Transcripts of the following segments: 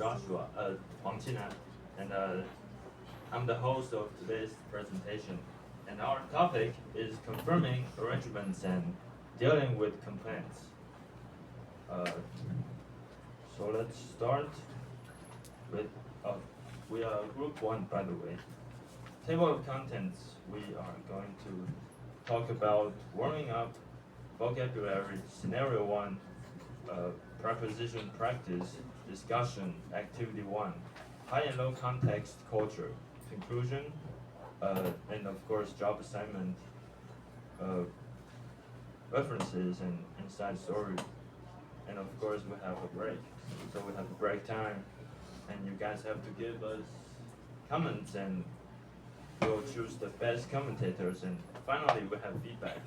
Joshua, Huang Qinan, and I'm the host of today's presentation. And our topic is confirming arrangements and dealing with complaints. So let's start with, we are Group 1, by the way. Table of contents, we are going to talk about warming up, vocabulary, scenario 1, preposition practice, discussion, activity 1, high and low context culture, conclusion, and of course job assignment, references and inside story. And of course we have a break. So we have a break time and you guys have to give us comments and we'll choose the best commentators, and finally we have feedback.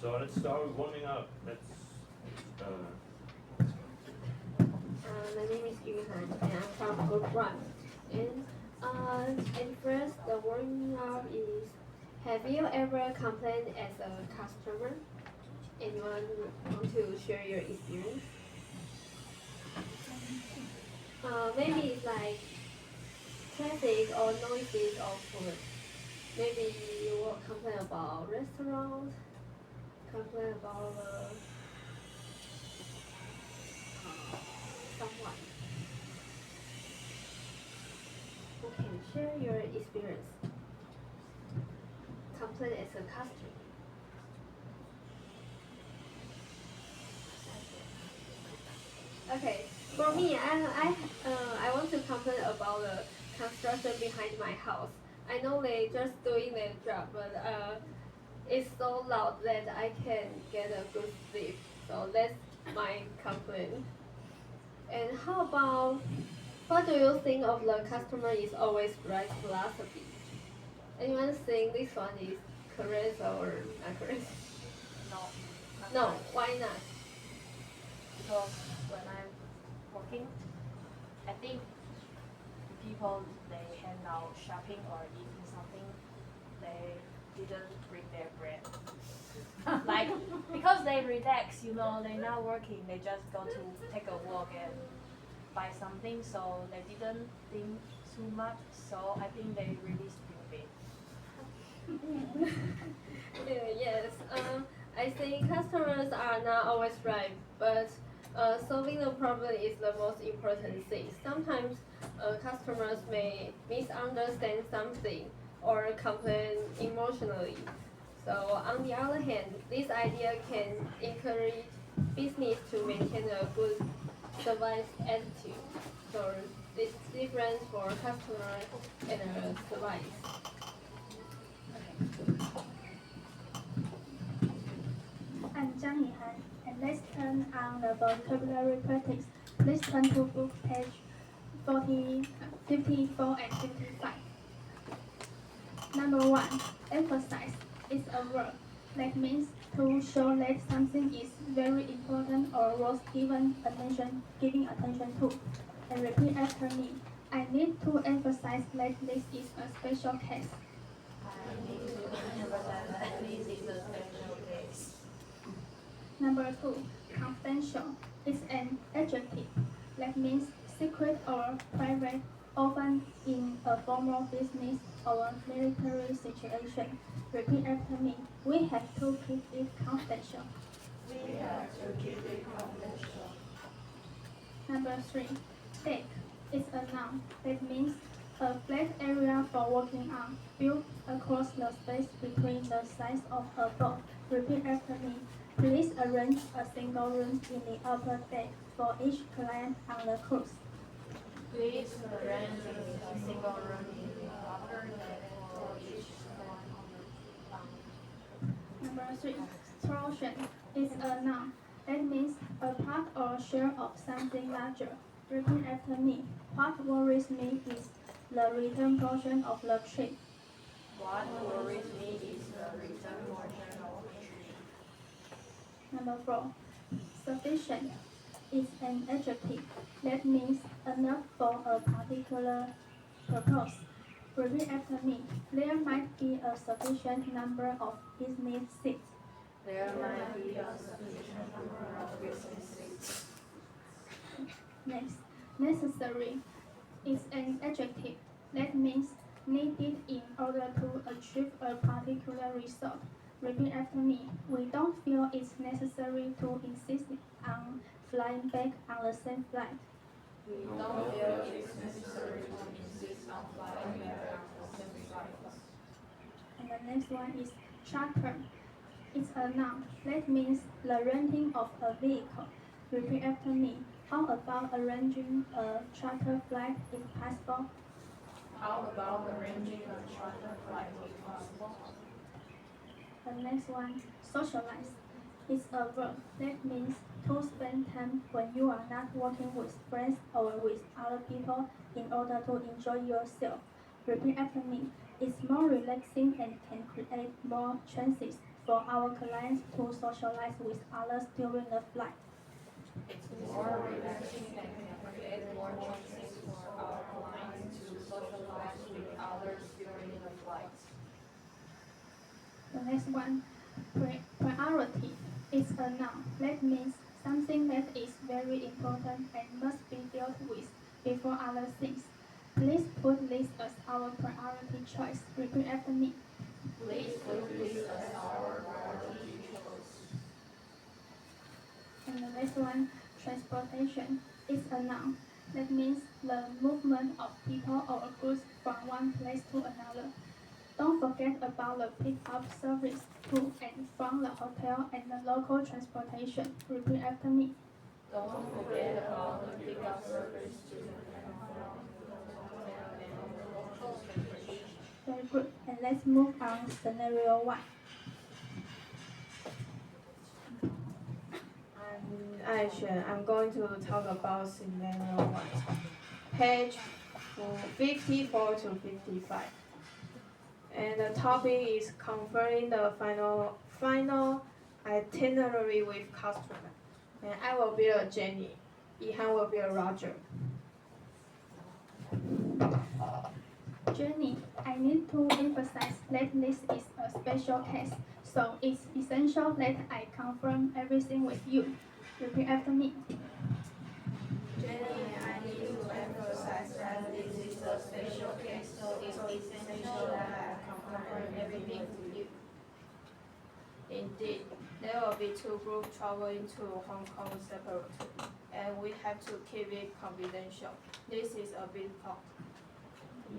So let's start with warming up. My name is Yuhan and I'm from Group 1. And at first, the warming up is, have you ever complained as a customer? Anyone want to share your experience? Maybe it's like traffic or noises or food. Maybe you will complain about restaurants, complain about someone. Who can share your experience? Complain as a customer. Okay, for me, I want to complain about the construction behind my house. I know they just doing their job, but it's so loud that I can't get a good sleep. So that's my complaint. And how about, what do you think of the customer is always right philosophy? Anyone think this one is correct or not correct? No. No, why not? Because when I'm working, I think people, they hang out shopping or eating something, they didn't bring their bread. Like, because they relax, they're not working, they just go to take a walk and buy something, so they didn't think too much, so I think they really stupid. Yes, I think customers are not always right, but solving the problem is the most important thing. Sometimes customers may misunderstand something or complain emotionally. So on the other hand, this idea can encourage business to maintain a good service attitude. So it's different for customer and service. I'm Zhang Yihan, and let's turn on the vocabulary practice. Please turn to book page 54 and 55. Number 1, emphasize is a verb. That means to show that something is very important or worth giving attention to. And repeat after me. I need to emphasize that this is a special case. I need to emphasize that this is a special case. Number 2, confidential is an adjective. That means secret or private, often in a formal business or military situation. Repeat after me. We have to keep it confidential. We have to keep it confidential. Number 3, deck is a noun. That means a flat area for working on, built across the space between the sides of a boat. Repeat after me. Please arrange a single room in the upper deck for each client on the cruise. Please arrange a single room in the upper deck for each client on the Number 3, portion is a noun. That means a part or share of something larger. Repeat after me. What worries me is the return portion of the trip. What worries me is the return portion of the trip. Number 4, sufficient is an adjective. That means enough for a particular purpose. Repeat after me. There might be a sufficient number of business seats. There might be a sufficient number of business seats. Next, necessary is an adjective that means needed in order to achieve a particular result. Repeat after me. We don't feel it's necessary to insist on flying back on the same flight. We don't feel it's necessary to insist on flying back on the same flight. And the next one is charter. It's a noun. That means the renting of a vehicle. Repeat after me. How about arranging a charter flight if possible? How about arranging a charter flight if possible? The next one, socialize. It's a verb that means to spend time when you are not working with friends or with other people in order to enjoy yourself. Repeat after me. It's more relaxing and can create more chances for our clients to socialize with others during the flight. It's more relaxing and can create more chances for our clients to socialize with others during the flight. The next one, priority. It's a noun that means something that is very important and must be dealt with before other things. Please put this as our priority choice. Repeat after me. Please put this as our priority choice. And the next one, transportation. It's a noun that means the movement of people or goods from one place to another. Don't forget about the pick-up service to and from the hotel and the local transportation. Repeat after me. Don't forget about the pickup service to and from the hotel and the local transportation. Very good. And let's move on scenario 1. I'm going to talk about scenario 1. Page 54 to 55. And the topic is confirming the final itinerary with customer. And I will be a Jenny. Ihan will be a Roger. Jenny, I need to emphasize that this is a special case, so it's essential that I confirm everything with you. Repeat after me. Jenny, I need to emphasize that this is a special case, so it's essential that I confirm everything with you. Indeed, there will be 2 groups traveling to Hong Kong separately, and we have to keep it confidential. This is a big fault.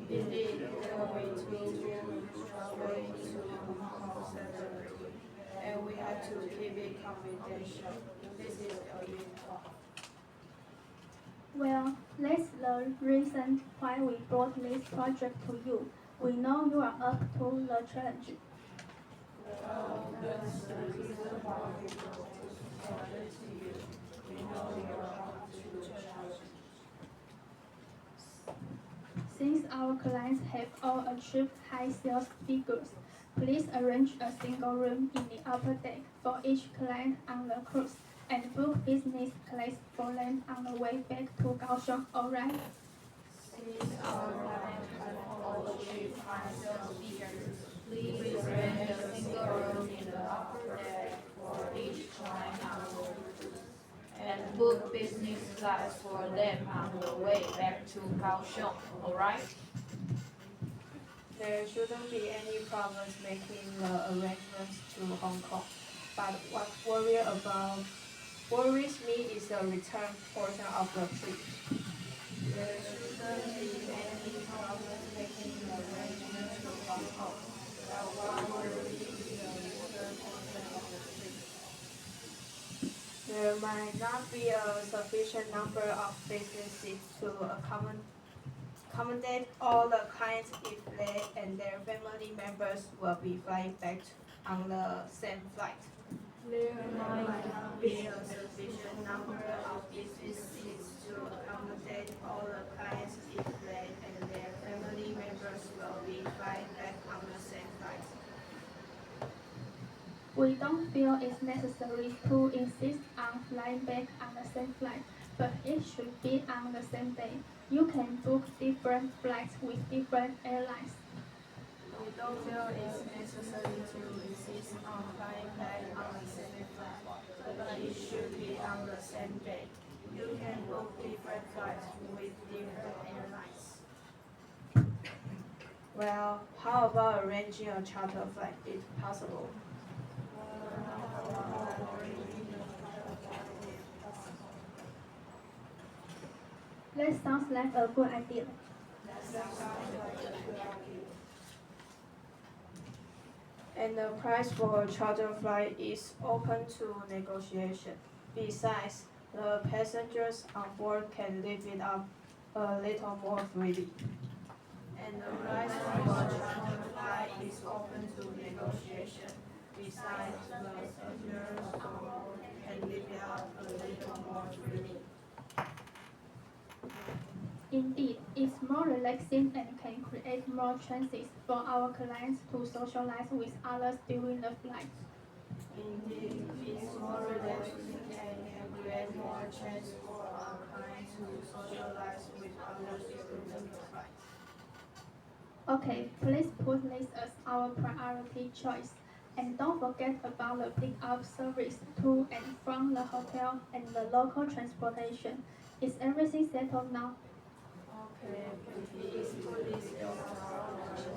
Indeed, there will be 2 groups traveling to Hong Kong separately, and we have to keep it confidential. This is a big fault. Well, that's the reason why we brought this project to you. We know you are up to the challenge. That's the reason why we brought this project to you. We know you are up to the challenge. Since our clients have all achieved high sales figures, please arrange a single room in the upper deck for each client on the cruise and book business class for them on the way back to Kaohsiung, alright? Since our clients have all achieved high sales figures, please arrange a single room in the upper deck for each client on the cruise and book business class for them on the way back to Kaohsiung, alright? There shouldn't be any problems making the arrangements to Hong Kong, but what worries me is the return portion of the trip. There shouldn't be any problems making the arrangements to Hong Kong, but what worries me is the return portion of the trip. There might not be a sufficient number of business seats to accommodate all the clients if they and their family members will be flying back on the same flight. There might not be a sufficient number of business seats to accommodate all the clients if they and their family members will be flying back on the same flight. We don't feel it's necessary to insist on flying back on the same flight, but it should be on the same day. You can book different flights with different airlines. We don't feel it's necessary to insist on flying back on the same flight, but it should be on the same day. You can book different flights with different airlines. Well, how about arranging a charter flight if possible? That sounds like a good idea. And the price for a charter flight is open to negotiation. Besides, the passengers on board can live it up a little more freely. And the price for a charter flight is open to negotiation. Besides, the passengers on board can live it up a little more freely. Indeed, it's more relaxing and can create more chances for our clients to socialize with others during the flight. Indeed, it's more relaxing and can create more chance for our clients to socialize with others during the flight. Okay, please put this as our priority choice. And don't forget about the pick-up service to and from the hotel and the local transportation. Is everything settled now? Okay, please put this in our priority.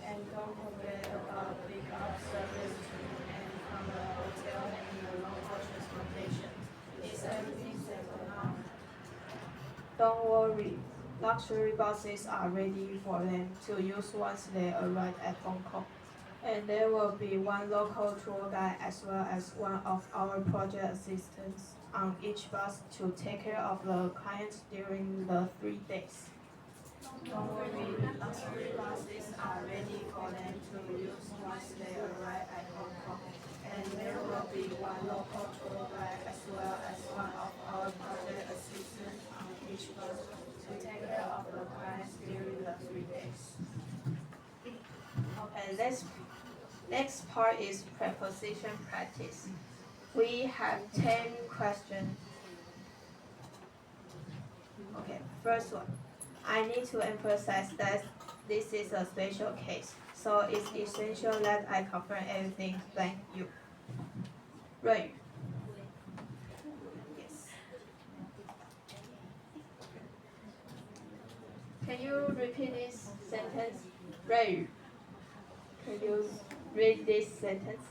And don't forget about pick-up service to and from the hotel and the local transportation. Is everything settled now? Don't worry, luxury buses are ready for them to use once they arrive at Hong Kong. And there will be one local tour guide as well as one of our project assistants on each bus to take care of the clients during the 3 days. Don't worry, luxury buses are ready for them to use once they arrive at Hong Kong. And there will be one local tour guide as well as one of our project assistants on each bus to take care of the clients during the 3 days. Okay, next part is preposition practice. We have 10 questions. Okay, first one. I need to emphasize that this is a special case, so it's essential that I confirm everything. Thank you. Right. Yes. Can you repeat this sentence? Right. Can you read this sentence?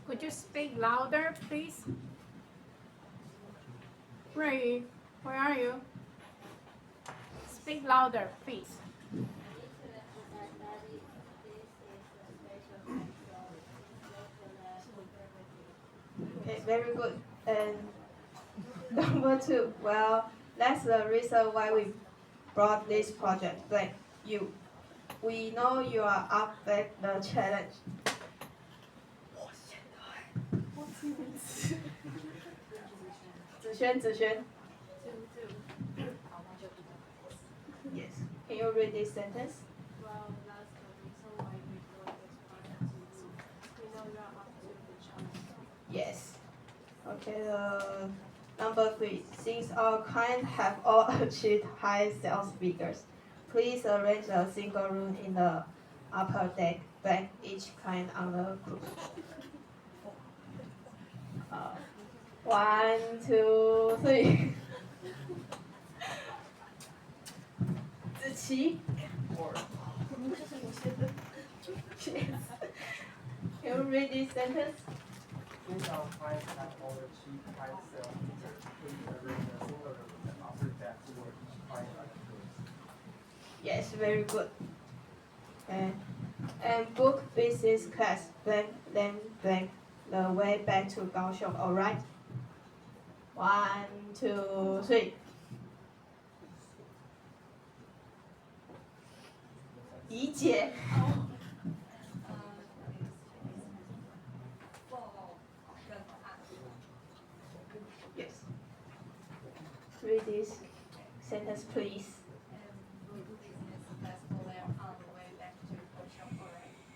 Could you speak louder, please? Ray, where are you? Speak louder, please. Okay, very good. And number 2, well, that's the reason why we brought this project. Like you, we know you are up for the challenge. Zixuan. Yes. Can you read this sentence? Well, that's the reason why we brought this project to you. We know you are up to the challenge. Yes. Okay, number 3. Since our clients have all achieved high sales figures, please arrange a single room in the upper deck, blank each client on the cruise. 1, 2, 3. Ziqi. Can you read this sentence? Since our clients have all achieved high sales figures, please arrange a single room and offer that for each client on the cruise. Yes, very good. And book business class, blank, then blank, the way back to Kaohsiung, alright? 1, 2, 3. 怡姐。Yes. Read this sentence, please.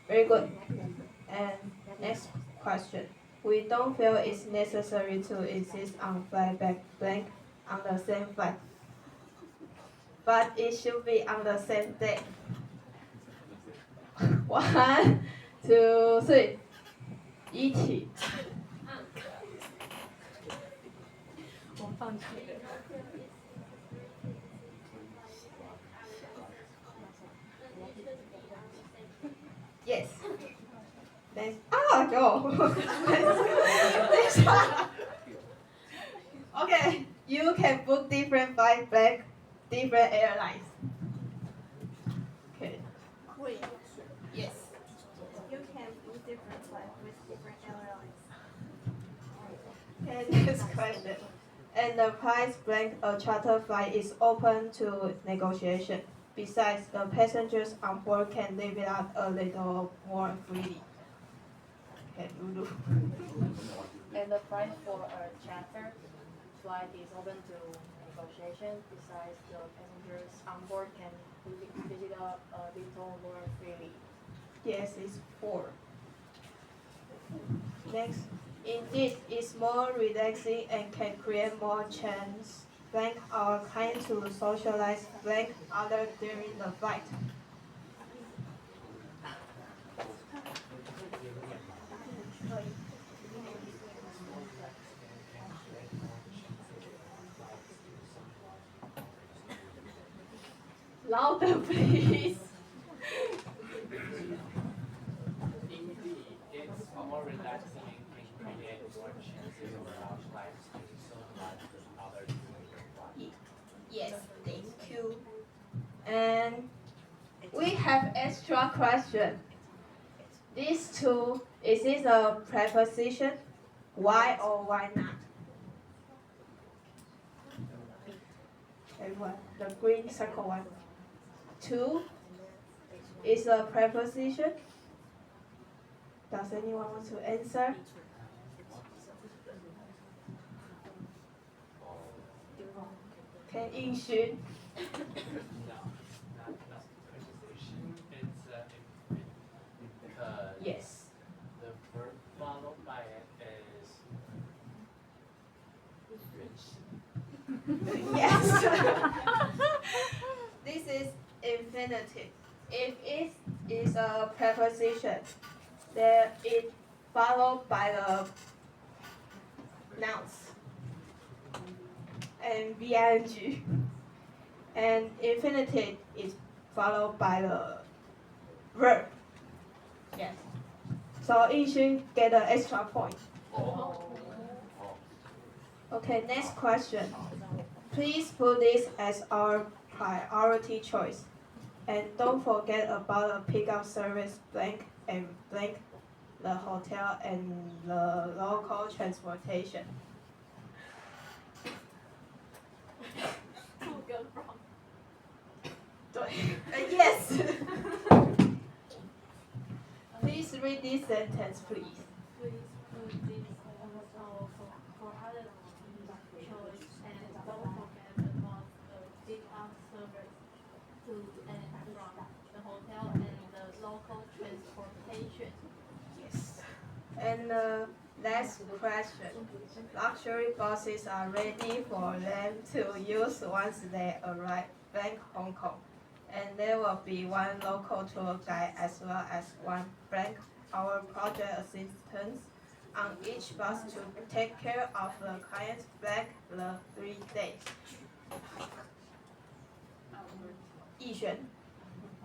Very good. And next question. We don't feel it's necessary to insist on fly back blank on the same flight, but it should be on the same day. 1, 2, 3. 一起。我放弃了。 Yes. Next. Ah, go. Next one. Okay, you can book different flight back different airlines. Okay. Wait. Yes. You can book different flights with different airlines. Okay, next question. And the price blank a charter flight is open to negotiation. Besides, the passengers on board can live it out a little more freely. Okay, Lulu. And the price for a charter flight is open to negotiation. Besides, the passengers on board can visit a little more freely. Yes, it's 4. Next, indeed, it's more relaxing and can create more chance. Blank our kind to socialize blank other during the flight. Louder, please. Indeed, it's more relaxing and can create more chances of socializing and socialize with others during the flight. Yes, thank you. And we have extra question. These two, is it a preposition? Why or why not? Everyone, the green circle one. 2 is a preposition. Does anyone want to answer? Okay, Yingxun. No, not preposition. It's because Yes. the verb followed by it is 原形. Yes. This is infinitive. If it is a preposition, then it followed by the nouns and ing. And infinitive is followed by the verb. Yes. So Yixun get an extra point. Okay, next question. Please put this as our priority choice. And don't forget about the pickup service blank and blank, the hotel and the local transportation. Yes. Please read this sentence, please. Please put this for other choice and don't forget about the pick-up service to and from the hotel and the local transportation. Yes. And last question. Luxury buses are ready for them to use once they arrive back Hong Kong. And there will be one local tour guide as well as one blank our project assistants on each bus to take care of the clients back the 3 days. Yixuan.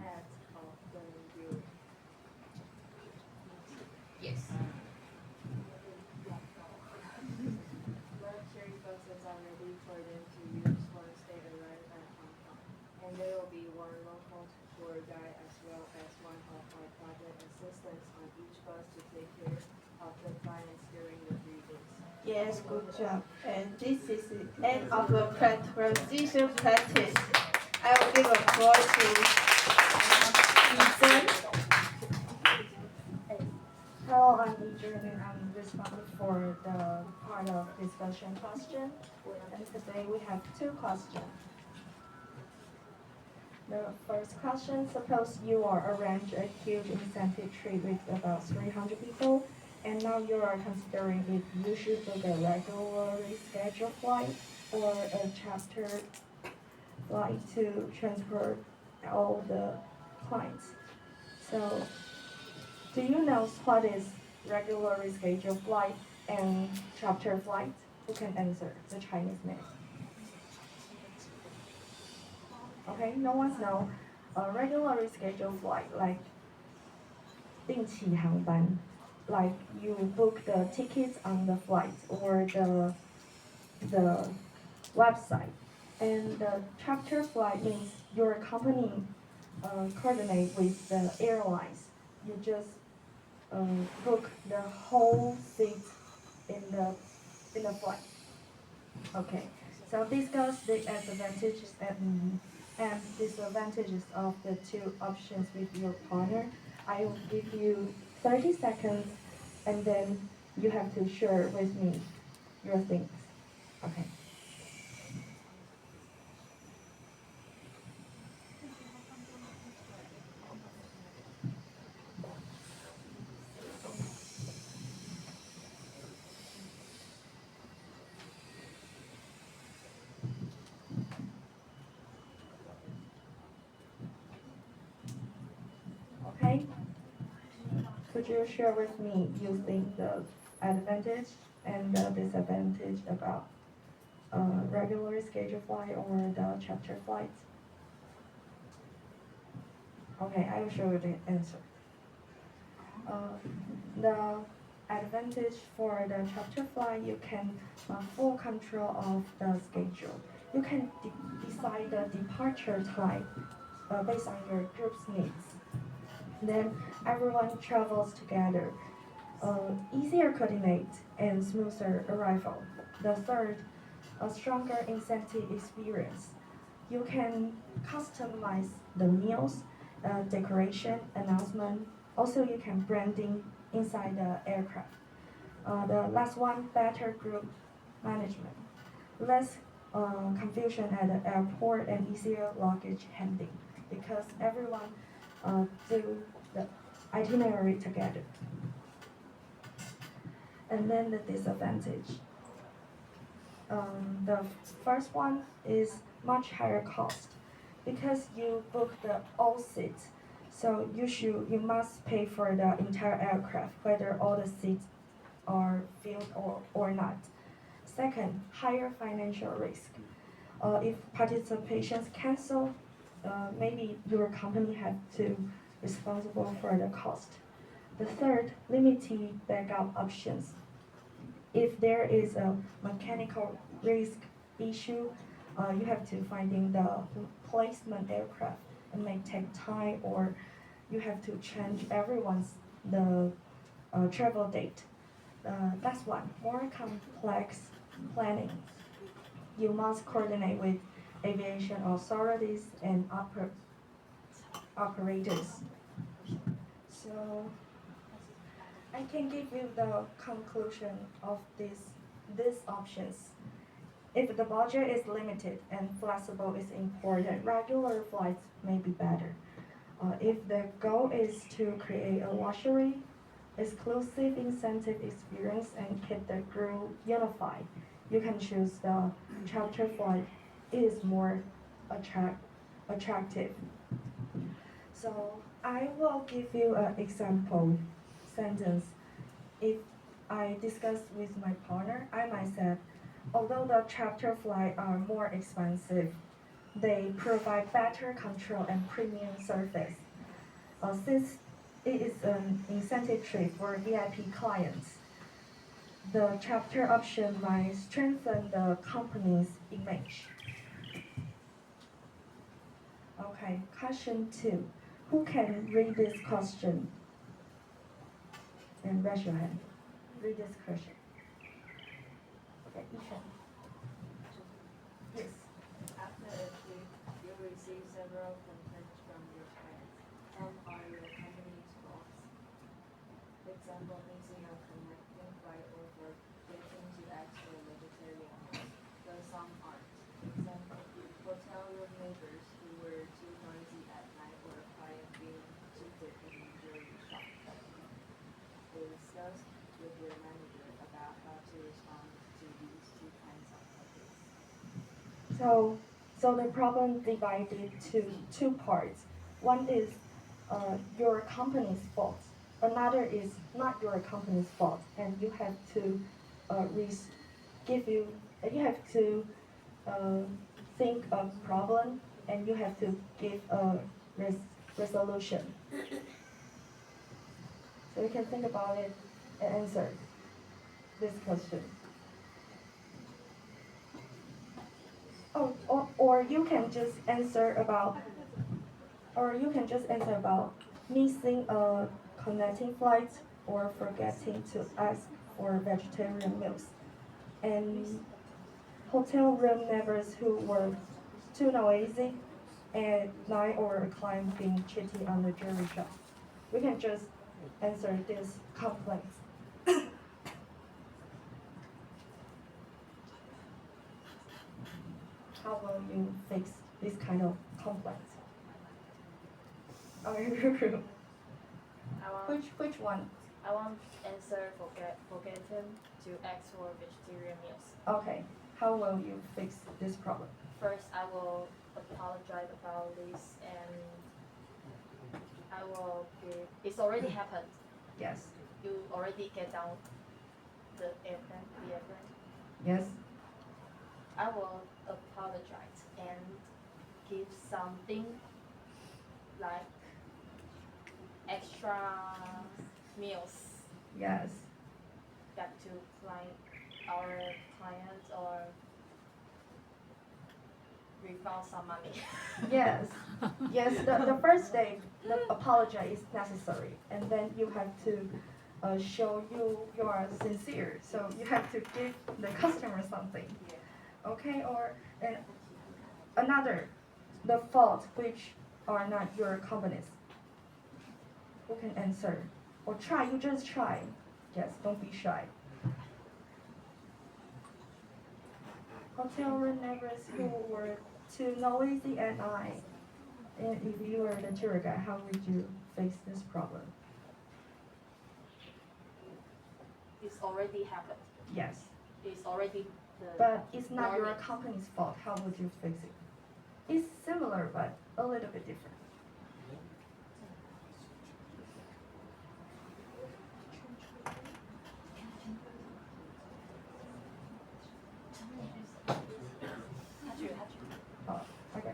At of the review. Yes. Luxury buses are ready for them to use once they arrive at Hong Kong. And there will be one local tour guide as well as one of our project assistants on each bus to take care of the clients during the 3 days. Yes, good job. And this is the end of the preposition practice. I will give a floor to Ethan. Hello, I'm Adrian and I'm responsible for the part of discussion question. And today we have 2 questions. The first question, suppose you are arrange a huge incentive trip with about 300 people, and now you are considering if you should book a regularly scheduled flight or a charter flight to transport all the clients. So, do you know what is regularly scheduled flight and charter flight? Who can answer? The Chinese man. Okay, no one's know. A regularly scheduled flight, like 定期航班, like you book the tickets on the flight or the website. And the charter flight means your company coordinate with the airlines. You just book the whole seat in the flight. Okay, so discuss the advantages and disadvantages of the two options with your partner. I will give you 30 seconds and then you have to share with me your things. Okay. Okay. Could you share with me using the advantage and the disadvantage about regular scheduled flight or the charter flight? Okay, I will show you the answer. The advantage for the charter flight, you can full control of the schedule. You can decide the departure time based on your group's needs. Then everyone travels together. Easier coordinate and smoother arrival. The third, a stronger incentive experience. You can customize the meals, decoration, announcement. Also, you can branding inside the aircraft. The last one, better group management. Less confusion at the airport and easier luggage handling because everyone do the itinerary together. And then the disadvantage. The first one is much higher cost because you book the all seats. So you must pay for the entire aircraft, whether all the seats are filled or not. Second, higher financial risk. If participations cancel, maybe your company had to responsible for the cost. The third, limited backup options. If there is a mechanical risk issue, you have to finding the replacement aircraft. It may take time, or you have to change everyone's the travel date. That's one. More complex planning. You must coordinate with aviation authorities and operators. So I can give you the conclusion of these options. If the budget is limited and flexible is important, regular flights may be better. If the goal is to create a luxury, exclusive incentive experience and keep the group unified, you can choose the charter flight. It is more attractive. So I will give you an example sentence. If I discuss with my partner, I might say, although the charter flights are more expensive, they provide better control and premium service. Since it is an incentive trip for VIP clients, the charter option might strengthen the company's image. Okay, question 2. Who can read this question? And raise your hand. Read this question. Okay, Ishan. Yes. After a trip, you receive several complaints from your clients. Some are your company's faults. Example, missing a connecting flight or for getting to extra vegetarian meals, though some aren't. Example, hotel room neighbors who were too noisy at night or a client being cheated in jewelry shop. Discuss with your manager about how to respond to these two kinds of complaints. So the problem divided to two parts. One is your company's fault. Another is not your company's fault, and you have to give you have to uh, think of problem, and you have to give a resolution. So you can think about it and answer this question. Oh, or you can just answer about, missing a connecting flight or forgetting to ask for vegetarian meals. And hotel room neighbors who were too noisy at night or a client being cheated on the jewelry shop. We can just answer these complaints. How will you fix this kind of complaints? Okay, which one? I want answer forgetting to ask for vegetarian meals. Okay, how will you fix this problem? First, I will apologize about this, and I will give. It's already happened. Yes. You already get down the airplane. Yes. I will apologize and give something like extra meals Yes. back to our clients, or refund some money. Yes. Yes. The first day, the apology is necessary, and then you have to show you are sincere. So you have to give the customer something. Okay. Or and another, the fault which are not your company's. Who can answer? Or try. You just try. Yes. Don't be shy. Hotel room neighbors who were too noisy at night. And if you were the tour guide, how would you face this problem? It's already happened. Yes. It's already the. But it's not your warning. company's fault. How would you fix it? It's similar, but a little bit different. Oh, okay.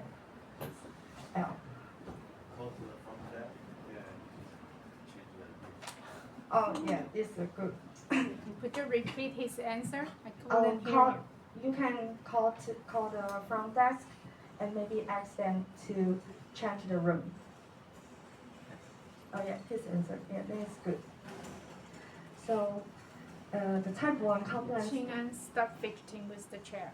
L. Call to the front desk and change that. Oh, yeah, this is good. Could you repeat his answer? I couldn't hear Call, you. you can call the front desk and maybe ask them to change the room. Oh yeah, his answer. Yeah, that is good. So, the type 1 complaint. Qing An, stop fidgeting with the chair.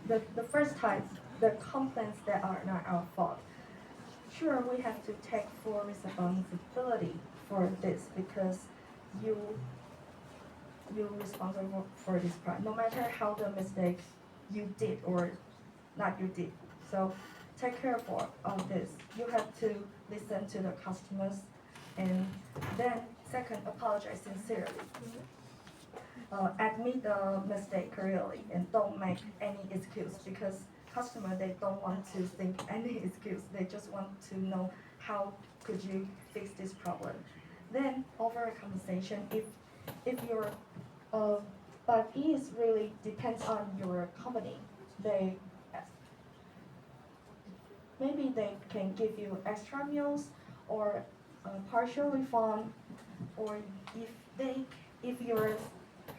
The first type, the complaints that are not our fault. Sure, we have to take full responsibility for this because you're responsible for this part, no matter how the mistake you did or not you did. So take care of this. You have to listen to the customers, and then second, apologize sincerely. Admit the mistake clearly and don't make any excuse because customer they don't want to think any excuse. They just want to know how could you fix this problem. Then offer a compensation if you're but it is really depends on your company. They maybe they can give you extra meals or a partial refund, or if your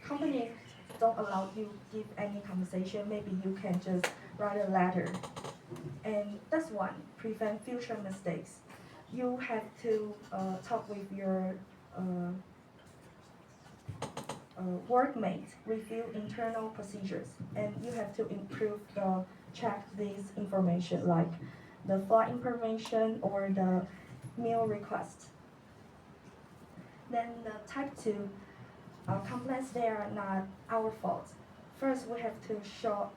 company don't allow you give any compensation, maybe you can just write a letter. And that's one, prevent future mistakes. You have to talk with your workmates, review internal procedures, and you have to improve check these information like the flight information or the meal request. Then the type 2 complaints, they are not our fault. First, we have to show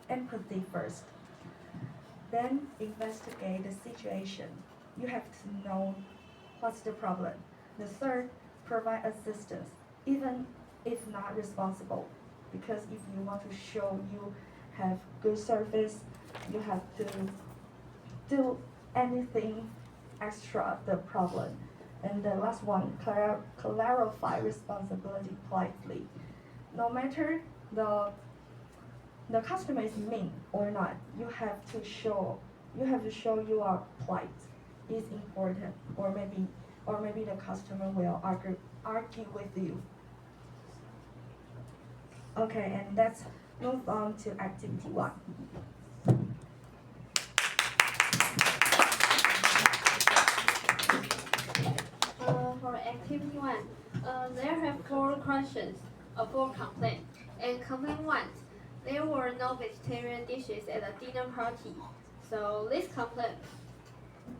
empathy first. Then investigate the situation. You have to know what's the problem. The third, provide assistance, even if not responsible. Because if you want to show you have good service, you have to do anything extra the problem. And the last one, clarify responsibility politely. No matter the customer is mean or not, you have to show you are polite. Is important, or maybe the customer will argue with you. Okay, and let's move on to activity 1. For activity 1, there have 4 questions, 4 complaints. And complaint 1, there were no vegetarian dishes at the dinner party. So this complaint,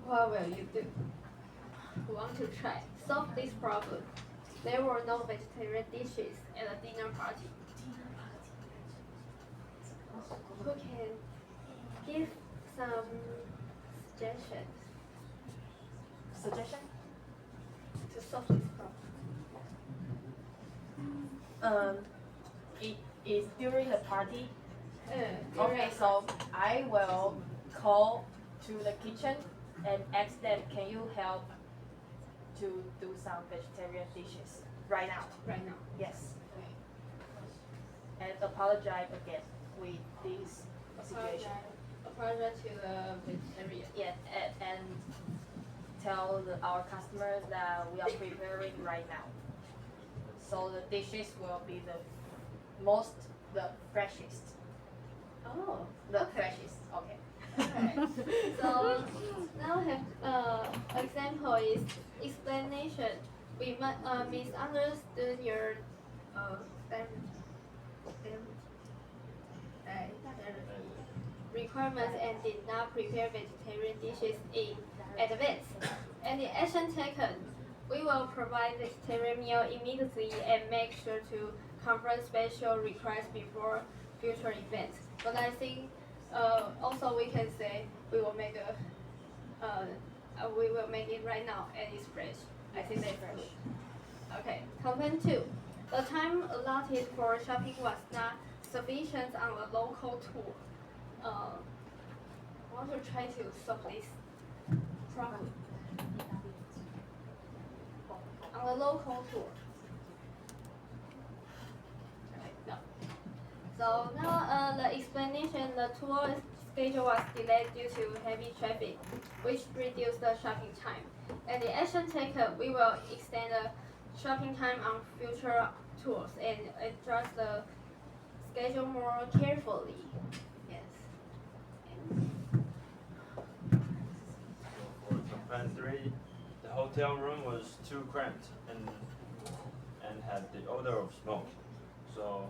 what will you do? Who want to try solve this problem? There were no vegetarian dishes at the dinner party. Who can give some suggestions Suggestion? to solve this problem? It is during the party. During Okay, the so I will call to the kitchen and ask them, can you help to do some vegetarian dishes right now? right now. Yes. And apologize again with this situation. Apologize to the vegetarian. Yeah, and tell our customers that we are preparing right now. So the dishes will be the freshest. Oh, The okay. freshest, okay. Alright. So now have example is explanation. We misunderstood your requirements and did not prepare vegetarian dishes in advance. And the action taken, we will provide vegetarian meal immediately and make sure to confirm special requests before future events. But I think also we can say we will make it right now and it's fresh. I think that's fresh. Okay, complaint 2. The time allotted for shopping was not sufficient on a local tour. I want to try to solve this problem. On a local tour. Okay, no. So now the explanation, the tour schedule was delayed due to heavy traffic, which reduced the shopping time. And the action taken, we will extend the shopping time on future tours and adjust the schedule more carefully. Yes. For complaint 3, the hotel room was too cramped and had the odor of smoke. So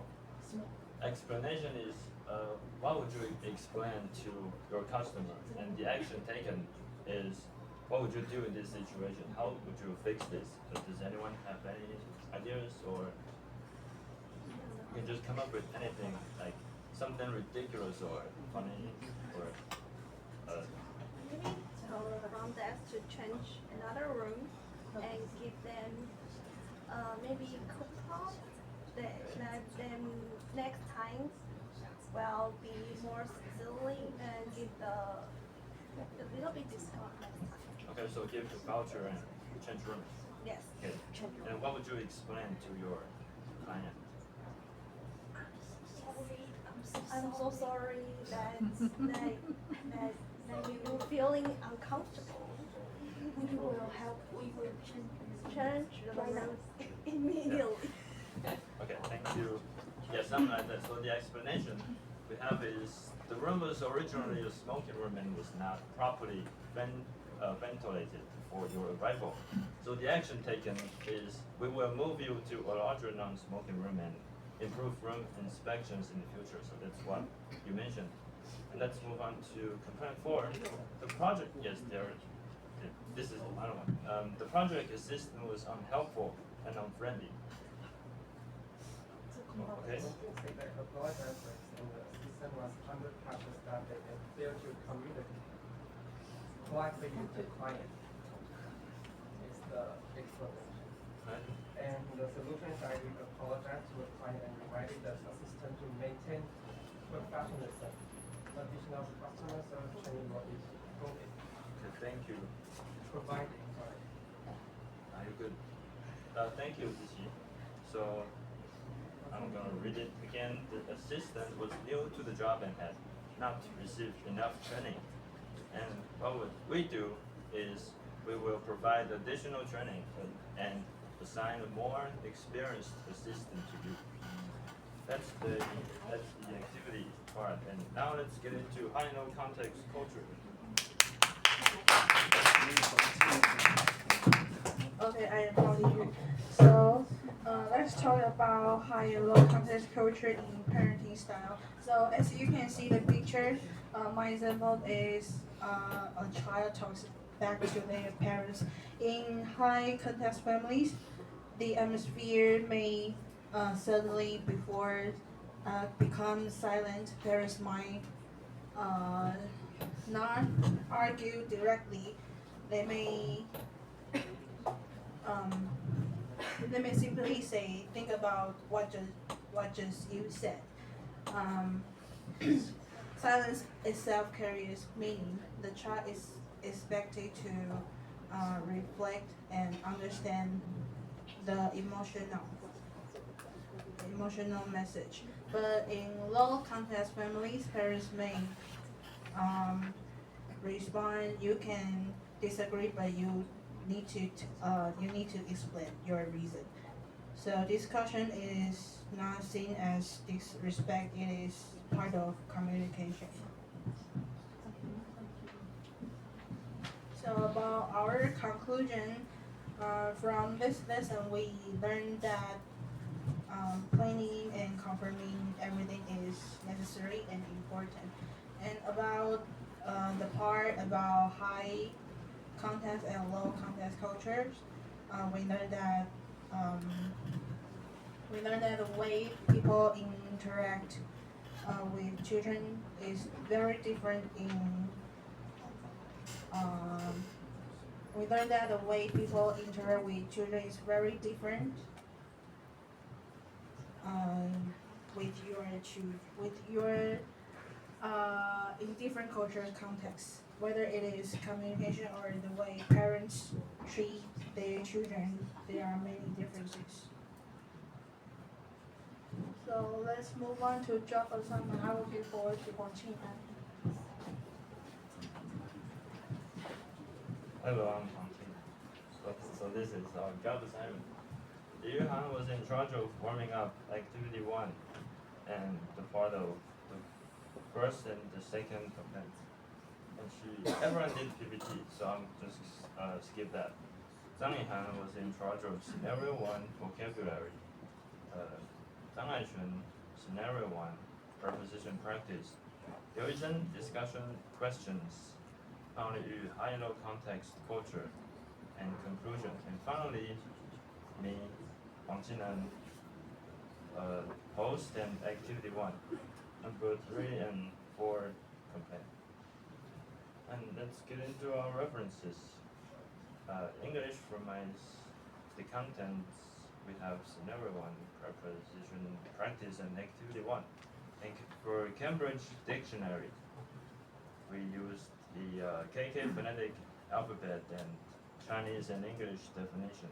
explanation is, what would you explain to your customer? And the action taken is, what would you do in this situation? How would you fix this? Does anyone have any ideas, or you can just come up with anything, like something ridiculous or funny, or Maybe tell the front desk to change another room and give them maybe coupon that then next time will be more sizzling and give a little bit discount next time. okay, so give the voucher and change rooms. Yes. Okay. And what would you explain to your client? I'm so sorry that you were feeling uncomfortable. We will help. We will change the room immediately. Okay, thank you. Yeah, something like that. So the explanation we have is, the room was originally a smoking room and was not properly ventilated for your arrival. So the action taken is, we will move you to a larger non-smoking room and improve room inspections in the future. So that's what you mentioned. And let's move on to complaint 4. The project, yes, this is another one. The project assistant was unhelpful and unfriendly. Okay. They apologize and the system was under pressure started and failed to communicate politely with the client. Is the explanation. Right. And the solution is I will apologize to the client and reminded the assistant to maintain professionalism. Additional customer service training will be provided. Okay, thank you. providing. Sorry. Are you good? Thank you, Ziqi. So I'm gonna read it again. The assistant was new to the job and had not received enough training. And what we do is we will provide additional training and assign a more experienced assistant to you. That's the activity part. And now let's get into high-no context culture. Okay, I am Polly here. So let's talk about high and low context culture in parenting style. So as you can see the picture, my example is a child talks back to their parents. In high context families, the atmosphere may suddenly before become silent. Parents might not argue directly. They may um, they may simply say, think about what just you said. Um, Silence itself carries meaning. The child is expected to reflect and understand the emotional message. But in low context families, parents may respond. You can disagree, but you need to explain your reason. So discussion is not seen as disrespect. It is part of communication. So about our conclusion, from this lesson we learned that planning and confirming everything is necessary and important. And about the part about high context and low context cultures, we learned that the way people interact with children is very different we learned that the way people interact with children is very different with your in different cultural contexts, whether it is communication or the way parents treat their children, there are many differences. So let's move on to job assignment. I will give forward to Guangqing. Hello, I'm Hang. So this is our job assignment. Yu Han was in charge of warming up activity 1 and the part of the first and the second event. And everyone did PPT, so I'm just skip that. Zhang Yihan was in charge of scenario 1 vocabulary. Zhang Aishun, scenario 1 preposition practice. Liu Yizhen, discussion questions. Pang Yu, high and low context culture and conclusion. And finally, me, Wang Jinan, host and activity 1. Number 3 and 4 compare. And let's get into our references. English for the contents, we have scenario 1, preposition practice and activity 1. And for Cambridge Dictionary, we used the KK phonetic alphabet and Chinese and English definition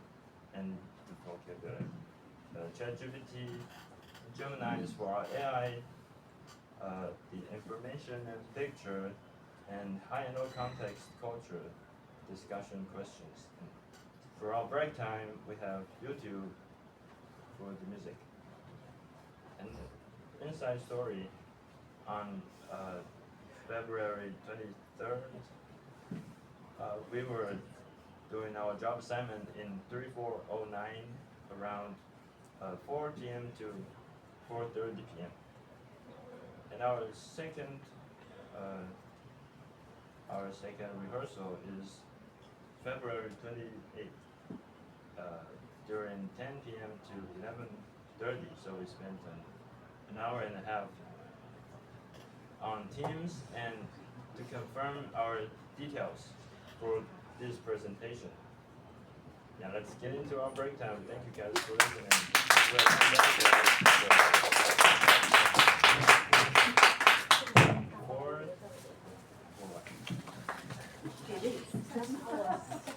and the vocabulary. ChatGPT, Gemini is for our AI, the information and picture, and high and low context culture discussion questions. And for our break time, we have YouTube for the music. And inside story on February 23rd, we were doing our job assignment in 3409 around 4 p.m. to 4:30 p.m. And our second rehearsal is February 28th during 10 p.m. to 11:30. So we spent an hour and a half on Teams and to confirm our details for this presentation. Now let's get into our break time. Thank you guys for listening. We'll come back for 4.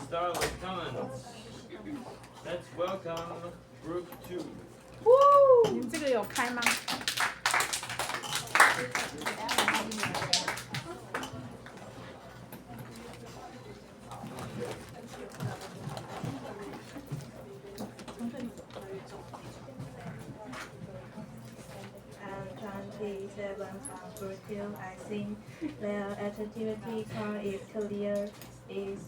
start with comments. Let's welcome Group 2. 你们这个有开吗？ 27 from Group 2. I think their activity card is clear, is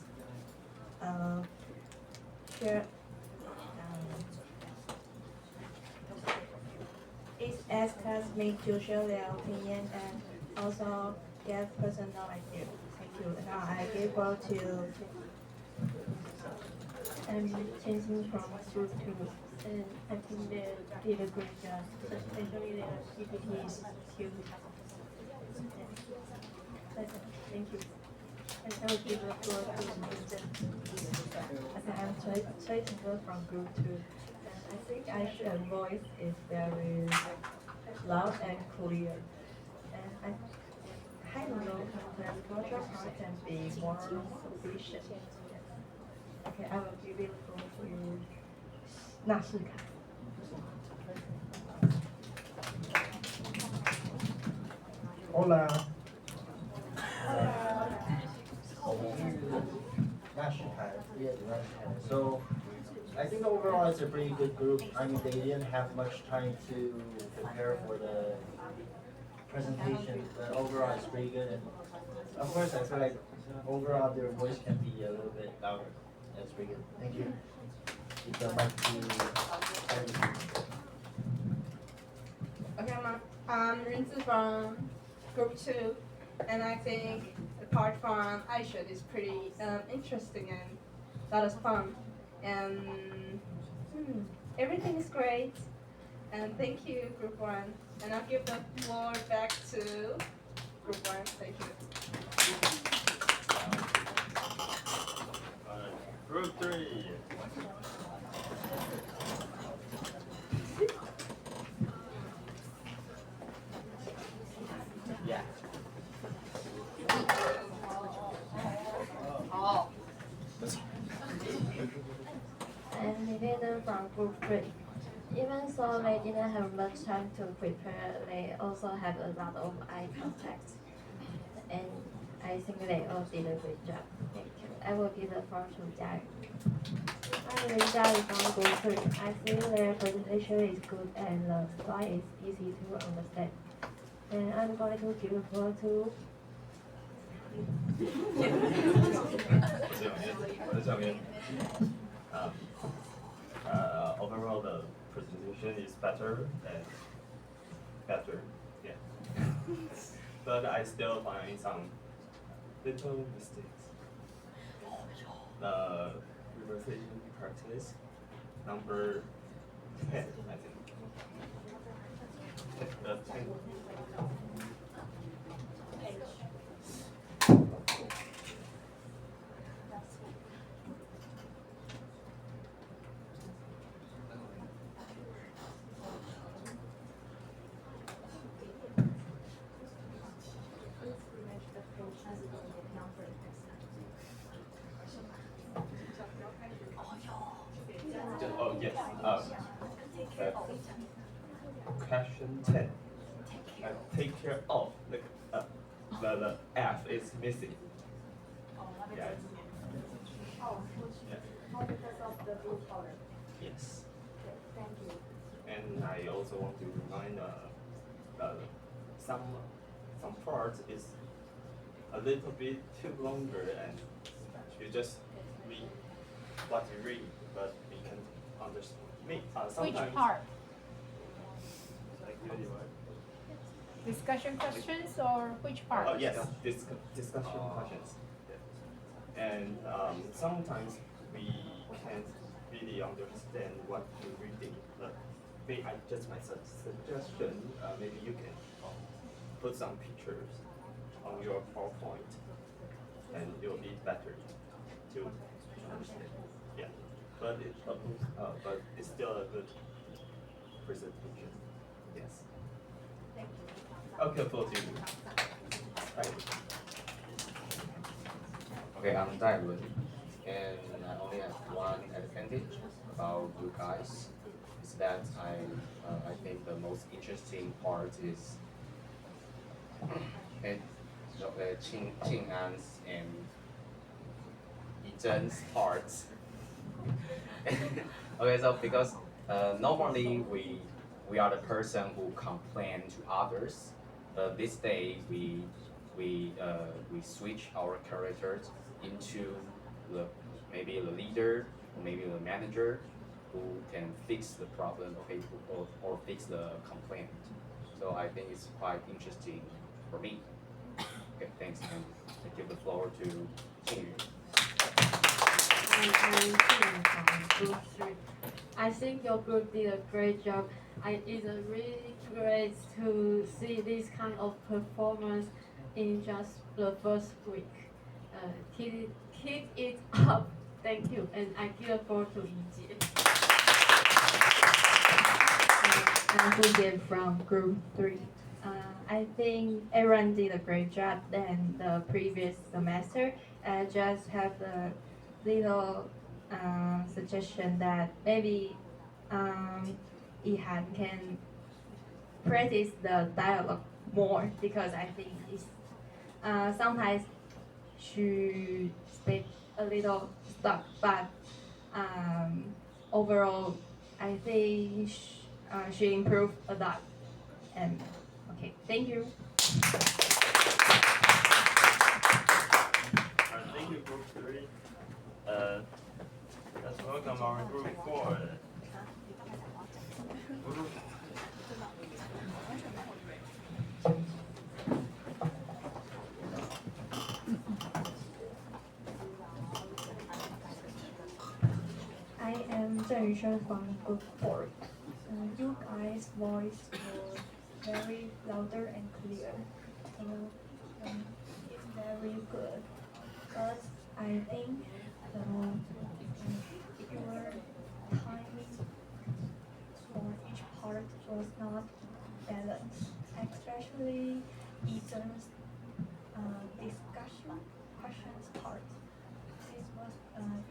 share, it asks us me to share their opinion and also get personal idea. Thank you. Now I give word to changing from Group 2. And I think they did a great job, especially their PPT is huge. Thank you. And I will give the floor to Vincent. Okay, I'm Tsailing Liang from Group 2. And I think Aisha's voice is very loud and clear. And I don't know if the cultural part can be more sufficient. Okay, I will give it the floor to 纳斯凯。Hola. So I think overall it's a pretty good group. I mean, they didn't have much time to prepare for the presentation, but overall it's pretty good. And of course, I feel like overall their voice can be a little bit louder. That's pretty good. Thank you. Give the mic to Okay, I'm Rinzi from Group 2, and I think the part from Aisha is pretty interesting and that is fun. And everything is great. And thank you, Group 1. And I'll give the floor back to Group 1. Thank you. Group 3. yeah. And Niveda from Group 3. Even though they didn't have much time to prepare, they also have a lot of eye contact. And I think they all did a great job. Thank you. I will give the floor to Jai. I'm Jai from Group 3. I think their presentation is good and the slide is easy to understand. And I'm going to give the floor to Overall, the presentation is better and better, yeah. But I still find some little mistakes. The conversation practice number 10, I think. The 10. Oh yes. Question 10. Take care of. The F is missing. Yeah. because of the blue color. Yes. Okay, thank you. And I also want to remind some parts is a little bit too longer, and you just read what you read, but you can understand. Sometimes. Which part? Like what? Discussion questions or which part? Oh yes, discussion questions. Yeah. And sometimes we can't really understand what you're reading. But may I just my suggestion? Maybe you can put some pictures on your PowerPoint, and it will be better to understand. Yeah, but it's still a good presentation. Yes. Thank you. Okay, for you. Hi. Okay, I'm Dai Lun, and I only have one advantage about you guys is that I think the most interesting part is it, Qing An's and Zhen's parts. Okay, so because normally we are the person who complain to others. This day we switch our characters into the maybe the leader or maybe the manager who can fix the problem, okay, or fix the complaint. So I think it's quite interesting for me. Okay, thanks, and I give the floor to Qingyu. I'm from Group 3. I think your group did a great job. It's really great to see this kind of performance in just the first week. Keep it up. Thank you. And I give the floor to Yijie. I'm Hu from Group 3. I think everyone did a great job than the previous semester. I just have a little suggestion that maybe Ihan can practice the dialogue more because I think it's sometimes she speak a little stuck, but overall I think she improved a lot. And okay, thank you. Alright, thank you, Group 3. Let's welcome our Group 4. I am Zheng Yusheng from Group 4. You guys' voice was very louder and clear. It's very good. But I think your timing for each part was not balanced, especially Ethan's discussion questions part. This was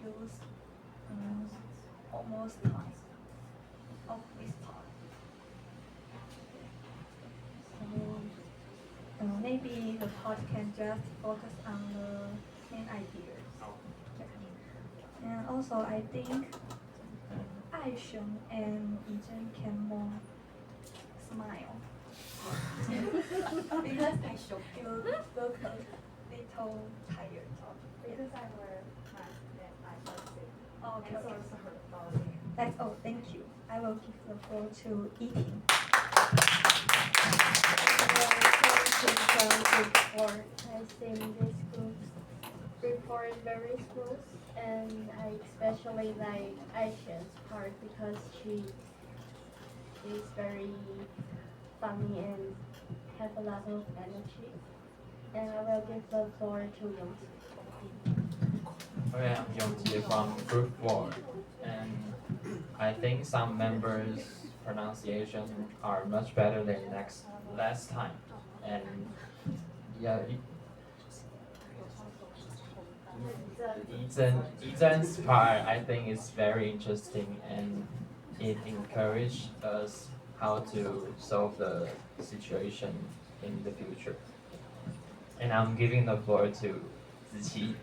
used almost half of this part. So maybe the part can just focus on the main ideas. And also I think Aisheng and Yizhen can more smile. Because I should feel look a little tired. Because I wear mask and I first it. Oh, okay, And so okay. sorry. That's all, thank you. I will give the floor to Eating. I think this group's report is very smooth, and I especially like Aisha's part because she is very funny and have a lot of energy. And I will give the floor to Yongji. Okay, I'm Yongji from Group 4, and I think some members' pronunciation are much better than last time, and yeah, Ethan's part I think is very interesting, and it encouraged us how to solve the situation in the future. And I'm giving the floor to Ziqi.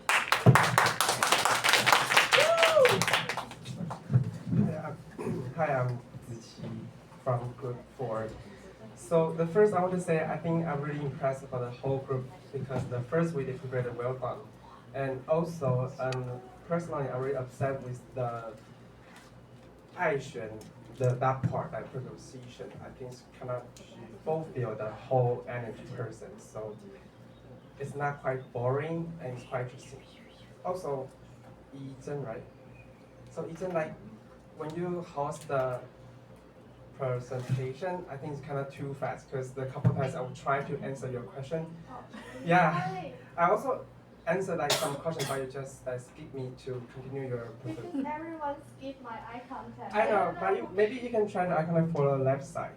Hi, I'm Ziqi from Group 4. So the first I want to say I think I'm really impressed about the whole group because the first week they prepared well done. And also, personally, I'm really upset with the Aishen, that part, that pronunciation. I think it's cannot fulfill the whole energy person. So it's not quite boring and it's quite interesting. Also, Yizhen, right? So Yizhen, like when you host the presentation, I think it's kind of too fast because the couple times I will try to answer your question. Yeah, I also answer like some questions, but you just skip me to continue your presentation. Because everyone skip my eye contact. I know, but maybe you can try the icon for the left side.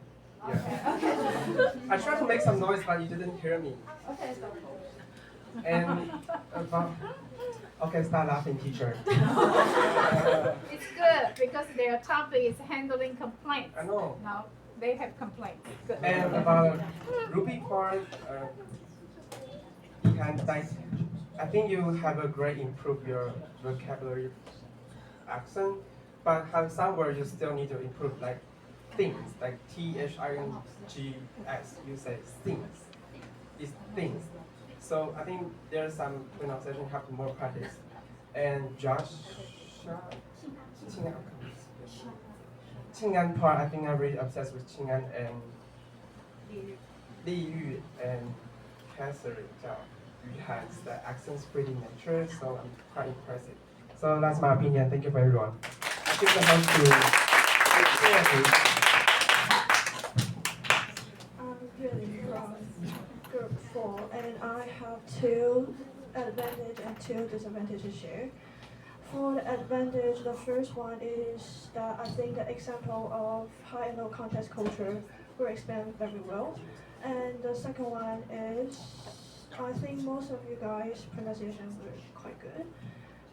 Yeah. Okay. I tried to make some noise, but you didn't hear me. Okay, so. And about Okay, start laughing, teacher. It's good because their topic is handling complaints. I know. Now they have complaints. Good. And about Ruby part, you can like, I think you have a great improve your vocabulary accent, but have some words you still need to improve, like things, like THINGS. You say things. It's things. So I think there's some pronunciation have more practice. And Josh, Qing'an part, I think I'm really obsessed with Qing'an and Li Yu and Catherine Yuhan's. The accent's pretty natural, so I'm quite impressed. So that's my opinion. Thank you for everyone. I give the host to I'm really from Group 4, and I have 2 advantages and 2 disadvantages to share. For the advantage, the first one is that I think the example of high and low context culture will explain very well. And the second one is I think most of you guys' pronunciation were quite good.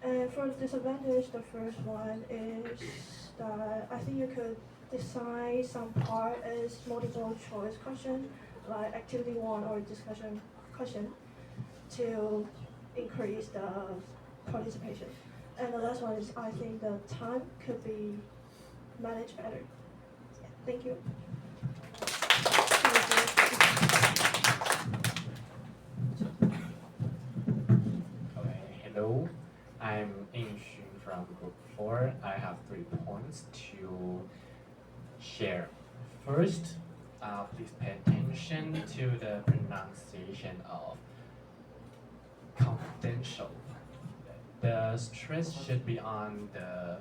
And for the disadvantage, the first one is that I think you could design some part as multiple choice question, like activity 1 or discussion question, to increase the participation. And the last one is I think the time could be managed better. Thank you. Hello, I'm Ying Xun from Group 4. I have 3 points to share. First, please pay attention to the pronunciation of confidential. The stress should be on the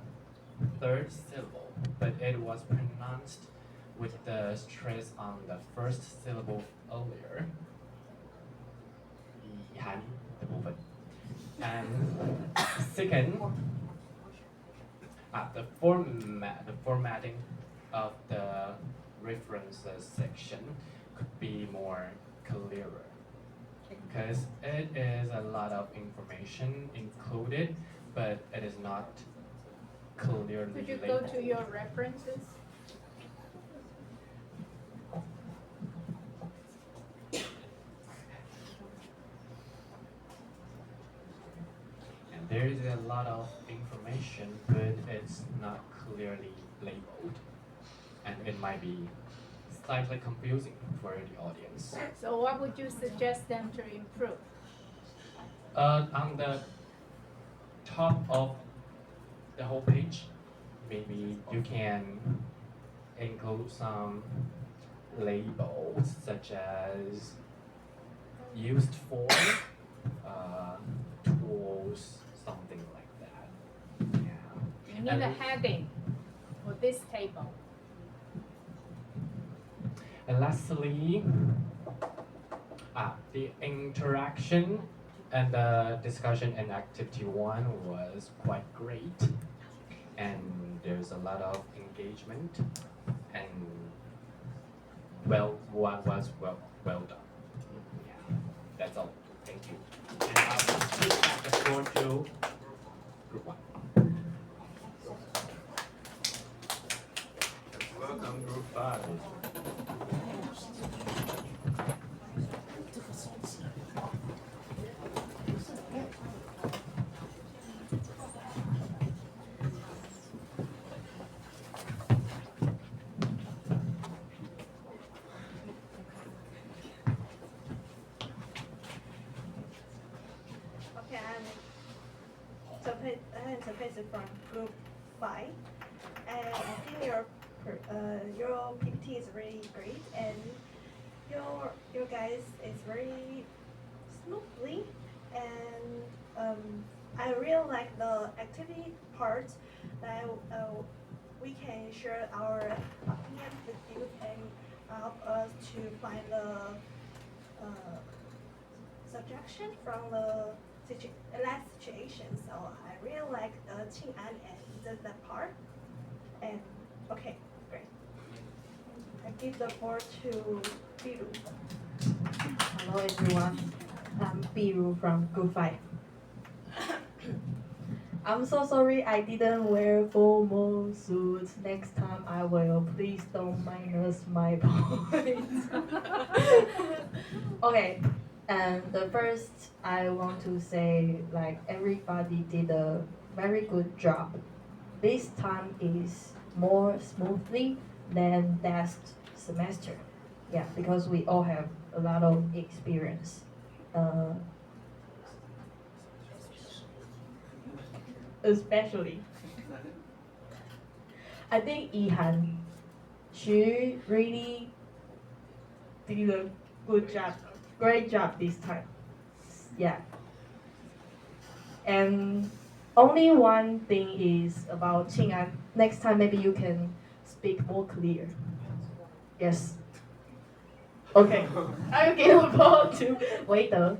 3rd syllable, but it was pronounced with the stress on the 1st syllable earlier. 遗憾的部分. And second, the formatting of the references section could be more clearer, because it is a lot of information included, but it is not clearly Could you go labeled. to your references? And there is a lot of information, but it's not clearly labeled, and it might be slightly confusing for the audience. So what would you suggest them to improve? On the top of the whole page, maybe you can include some labels such as used for, tools, something like that. Yeah. You need a heading for this table. And lastly, the interaction and the discussion in activity 1 was quite great, and there's a lot of engagement, and well done. Yeah, that's all. Thank you. And I will give back the floor to Group 1. Welcome, Group 5. Okay, I'm Topaz from Group 5, and I think your PPT is really great, and your guys is very smoothly, and I really like the activity part that we can share our opinion with you and help us to find the subjection from the last situation. So I really like the Qing'an and that part. And okay, great. I give the floor to Biru. Hello everyone, I'm Biru from Group 5. I'm so sorry I didn't wear formal suits. Next time I will. Please don't minus my points. Okay, and the first I want to say like everybody did a very good job. This time is more smoothly than last semester. Yeah, because we all have a lot of experience. Uh, especially, I think Ihan, she really did a good job, great job this time. Yeah, and only one thing is about Qing'an. Next time maybe you can speak more clear. Yes. Okay. I'm giving the ball to waiter.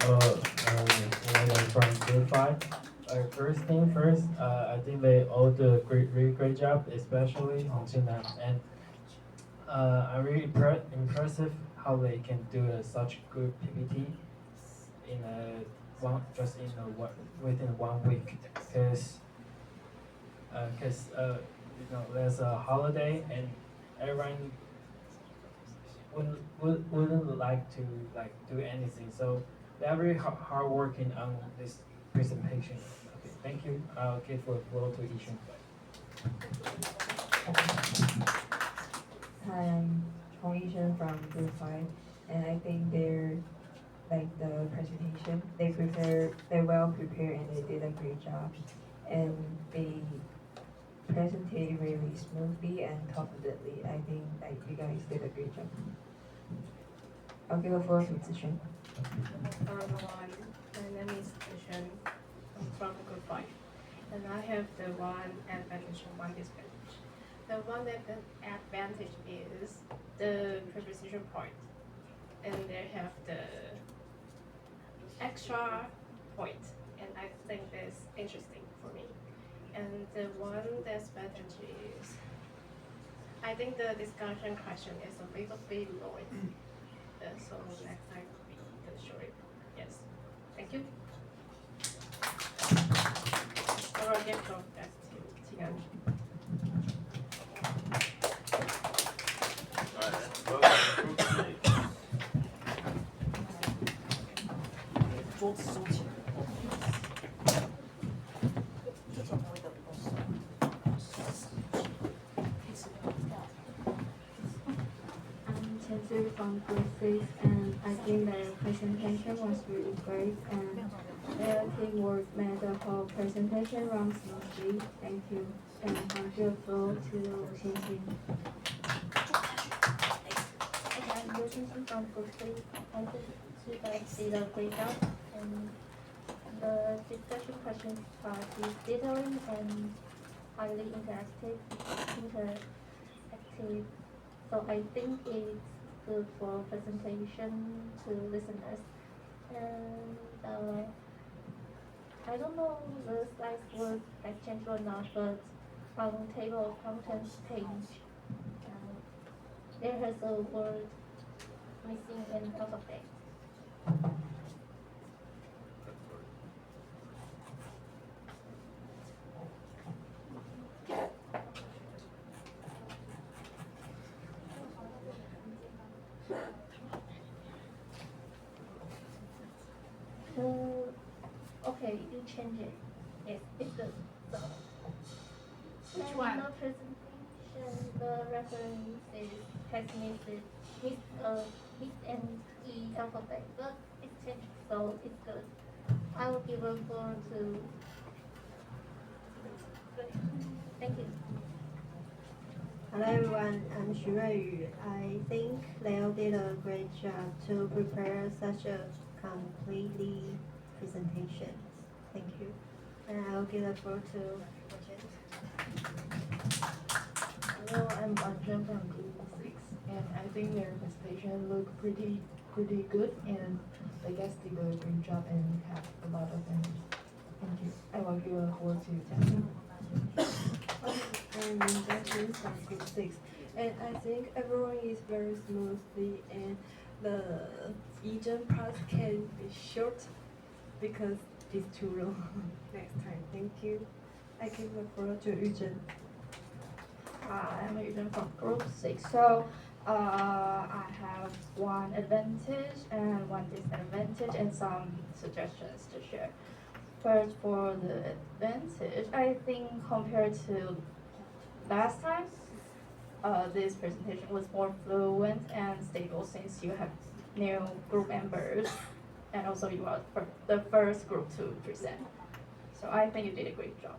When I'm from Group 5, first thing first, I think they all do a really great job, especially Hong Nan. And I'm really impressive how they can do such good PPT in within 1 week, because there's a holiday and everyone wouldn't like to do anything. So they're very hard working on this presentation. Okay, thank you. I'll give the floor to Yishun. Hi, I'm Hong Yishen from Group 5, and I think they're like the presentation. They're well prepared, and they did a great job, and they presented really smoothly and confidently. I think like you guys did a great job. I'll give the floor to Zixuan. Hello everyone, my name is Zixuan. I'm from Group 5, and I have the one advantage and one disadvantage. The one advantage is the preposition point, and they have the extra point, and I think that's interesting for me. And the one disadvantage is, I think the discussion question is a little bit long. So next time we can show it. Yes. Thank you. I will give the back to Tian. Alright, let's go to Group 6. I'm Chensu from Group 6, and I think their presentation was really great, and their teamwork made the whole presentation run smoothly. Thank you, and I'll give the floor to Xinxin. Okay, I'm Xinxin from Group 3. I think you guys did a great job, and the discussion questions part is detailing and highly interactive. So I think it's good for presentation to listeners. And I don't know the slides were like changed or not, but on table of contents page, there has a word missing in alphabet. Okay, you change it. Yes, it's good. So, Which one? No presentation. The reference has missed an E alphabet, but it's changed, so it's good. I will give a floor to. Thank you. Hello everyone, I'm Xu Ruiyu. I think Leo did a great job to prepare such a completely presentation. Thank you. And I'll give the floor to Roger. Hello, I'm Arjun from Group 6, and I think their presentation looked pretty good, and the guys did a great job and have a lot of energy. Thank you. I will give the floor to Jasmine. I'm Jasmine from Group 6, and I think everyone is very smoothly, and the agent part can be short, because it's too long. Next time. Thank you. I give the floor to Yuzhen. Hi, I'm Yuzhen from Group 6. So I have one advantage and one disadvantage and some suggestions to share. First, for the advantage, I think compared to last time, this presentation was more fluent and stable since you have new group members and also you are the first group to present. So I think you did a great job.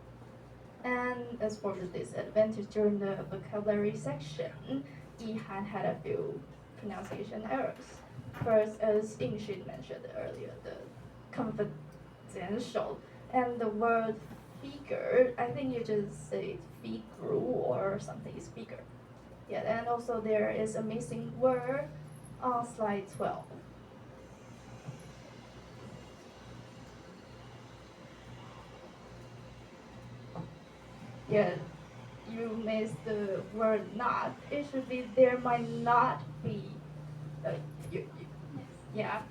And as for the disadvantage during the vocabulary section, Yihan had a few pronunciation errors. First, as Yingxin mentioned earlier, the confidential and the word figure, I think you just say figure or something is bigger. Yeah, and also there is a missing word on slide 12. Yeah, you missed the word not. It should be there might not be. Yeah.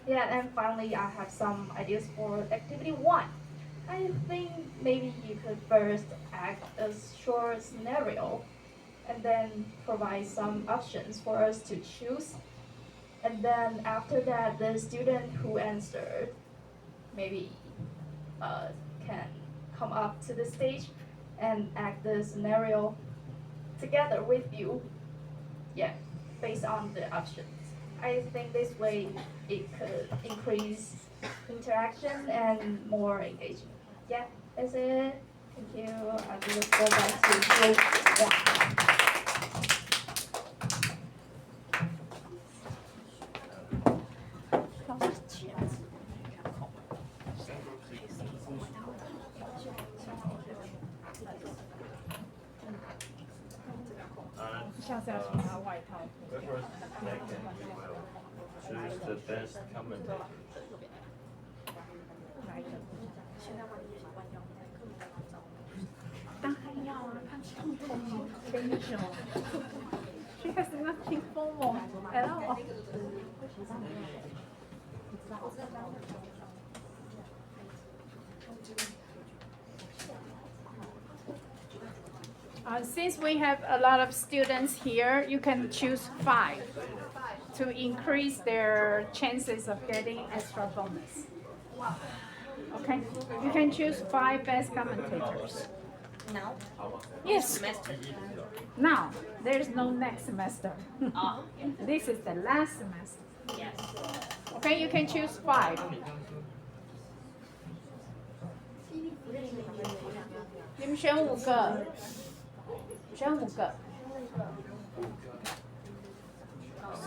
Yeah, and finally, I have some ideas for activity 1. I think maybe you could first act a short scenario and then provide some options for us to choose. And then after that, the student who answered maybe can come up to the stage and act the scenario together with you. Yeah, based on the options. I think this way it could increase interaction and more engagement. Yeah, that's it. Thank you. I will go back to group 1. The first second we will choose the best commentators. 当然要啊，他是非洲。She has nothing formal at all. Since we have a lot of students here, you can choose 5 to increase their chances of getting extra bonus. Okay, you can choose 5 best commentators. Now? Yes. Semester. Now, there's no next semester. This is the last semester. Yes. Okay, you can choose 5. 你们选5个，选5个，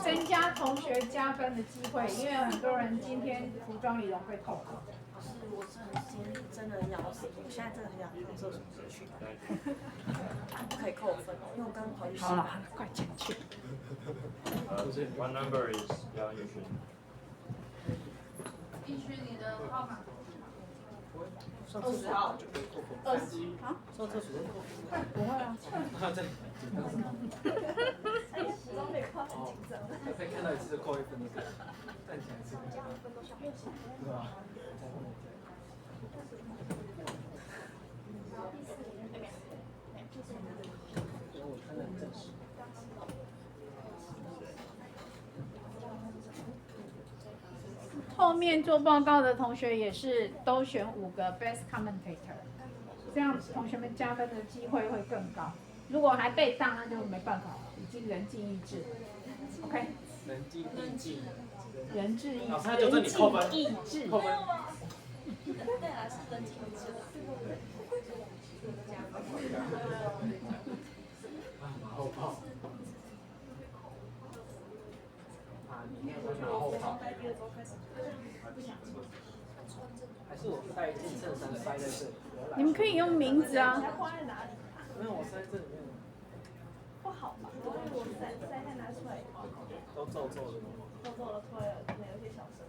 增加同学加分的机会，因为很多人今天服装仪容会透考。我是真的要死，我现在真的很想上厕所去，不可以扣分哦，因为我刚刚跑去洗。好了，快进去。What number is Yang Yushin? 必须你的号码。20号。20啊？上厕所不会啊。这里。哎，服装被扣很紧张。可以看到一次扣1分的，站起来是。对吧？后面做报告的同学也是都选5个 best commentator， 这样同学们加分的机会会更高。如果还被当，那就没办法了，已经人尽意志。OK。人尽意志。人质意志。老师，他纠正你扣分。意志。对啊，是人尽意志。马后炮。你要马后炮。还是我带件衬衫塞在这里？你们可以用名字啊。没有，我塞这里面。不好吧？因为我塞再拿出来。都皱皱的吗？皱皱的，出来可能有些小声。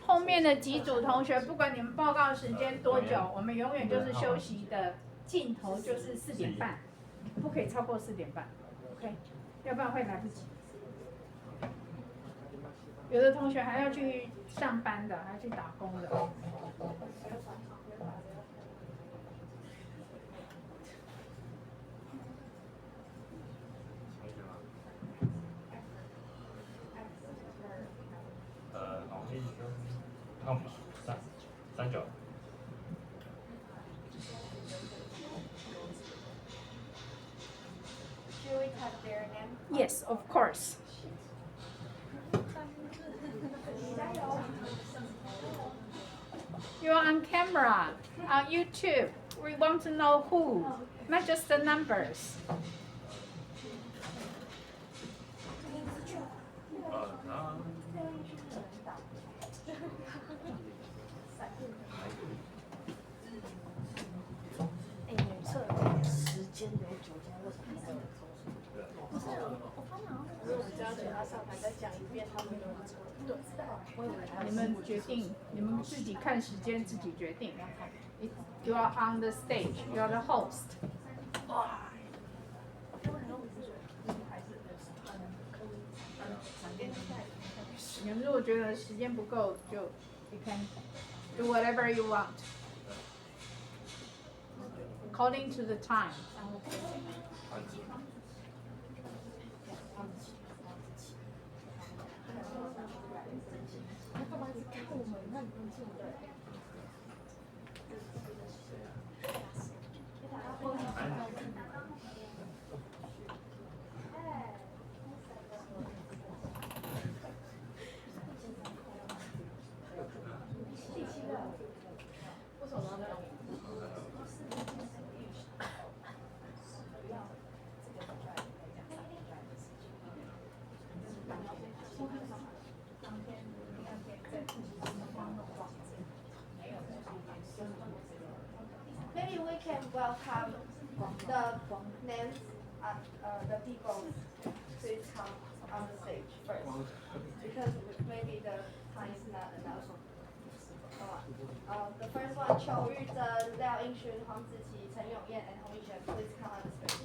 后面的几组同学，不管你们报告时间多久，我们永远就是休息的尽头就是4点半，不可以超过4点半 ，OK， 要不然会来不及。有的同学还要去上班的，还要去打工的。好，一个号码三角。Should we type their name? Yes, of course. You're on camera, on YouTube. We want to know who, not just the numbers. You are on the stage. You are the host. 你们如果觉得时间不够，就 you can do whatever you want, according to the time. Maybe we can welcome the names of the people. Please come on the stage first, because maybe the time is not enough. The first one, 邱玉珍、廖英勋、黄子琪、陈永燕 and Hong Yishen. Please come on the stage.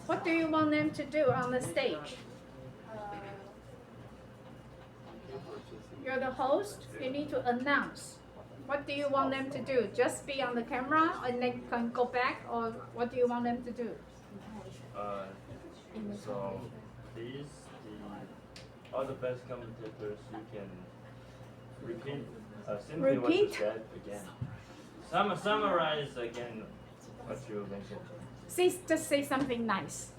What do you want them to do on the stage? You're the host. You need to announce. What do you want them to do? Just be on the camera and they can go back, or what do you want them to do? So these all the best commentators, you can repeat simply what you said again. Summarize again what you mentioned. Just say something nice.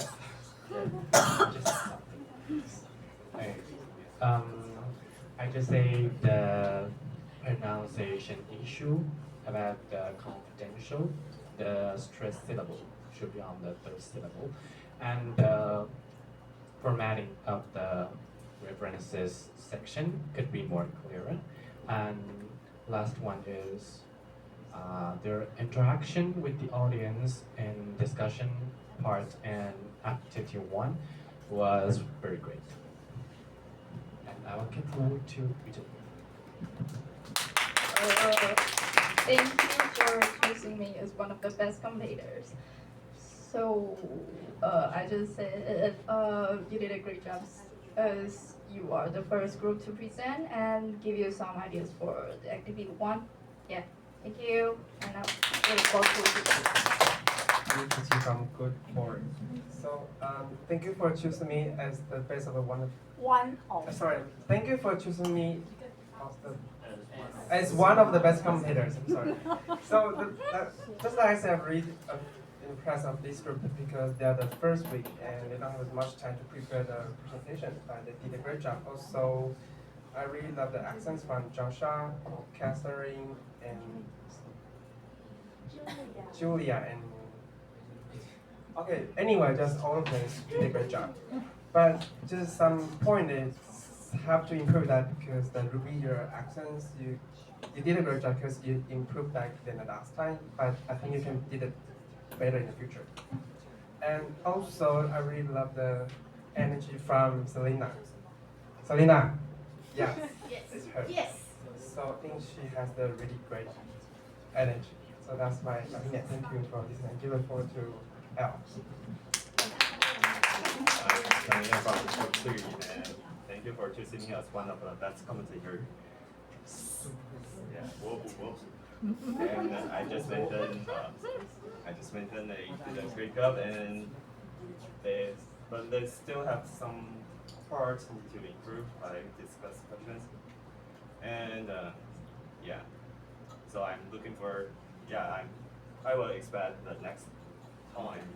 I just say the pronunciation issue about the confidential, the stress syllable should be on the third syllable, and the formatting of the references section could be more clearer. And last one is their interaction with the audience in discussion part and activity 1 was very great. And I will look forward to it. Thank you for choosing me as one of the best commentators. So I just said you did a great job as you are the first group to present and give you some ideas for the activity 1. Yeah, thank you. And I'm really grateful to you from Group1. So thank you for choosing me as the best of the one. Thank you for choosing me as one of the best commentators. I'm sorry. So just like I said, I'm really impressed of this group because they are the first week and they don't have as much time to prepare the presentation. They did a great job. Also, I really love the accents from Joshua, Catherine, and Julia, and okay. Anyway, just all of them did a great job. But just some point is have to improve that because the Ruby your accents you did a great job because you improved that than the last time. But I think you can did it better in the future. And also, I really love the energy from Selena. Selena, yes, it's her. Yes. So I think she has the really great energy. So that's my opinion. Thank you for listening. Give it forward to L. Coming in from Group 3, and thank you for choosing me as one of the best commentators. Yeah, whoa, whoa. And I just mentioned they did a great job, and but they still have some parts to improve, like discuss questions, and yeah. So I'm looking for, I will expect the next time,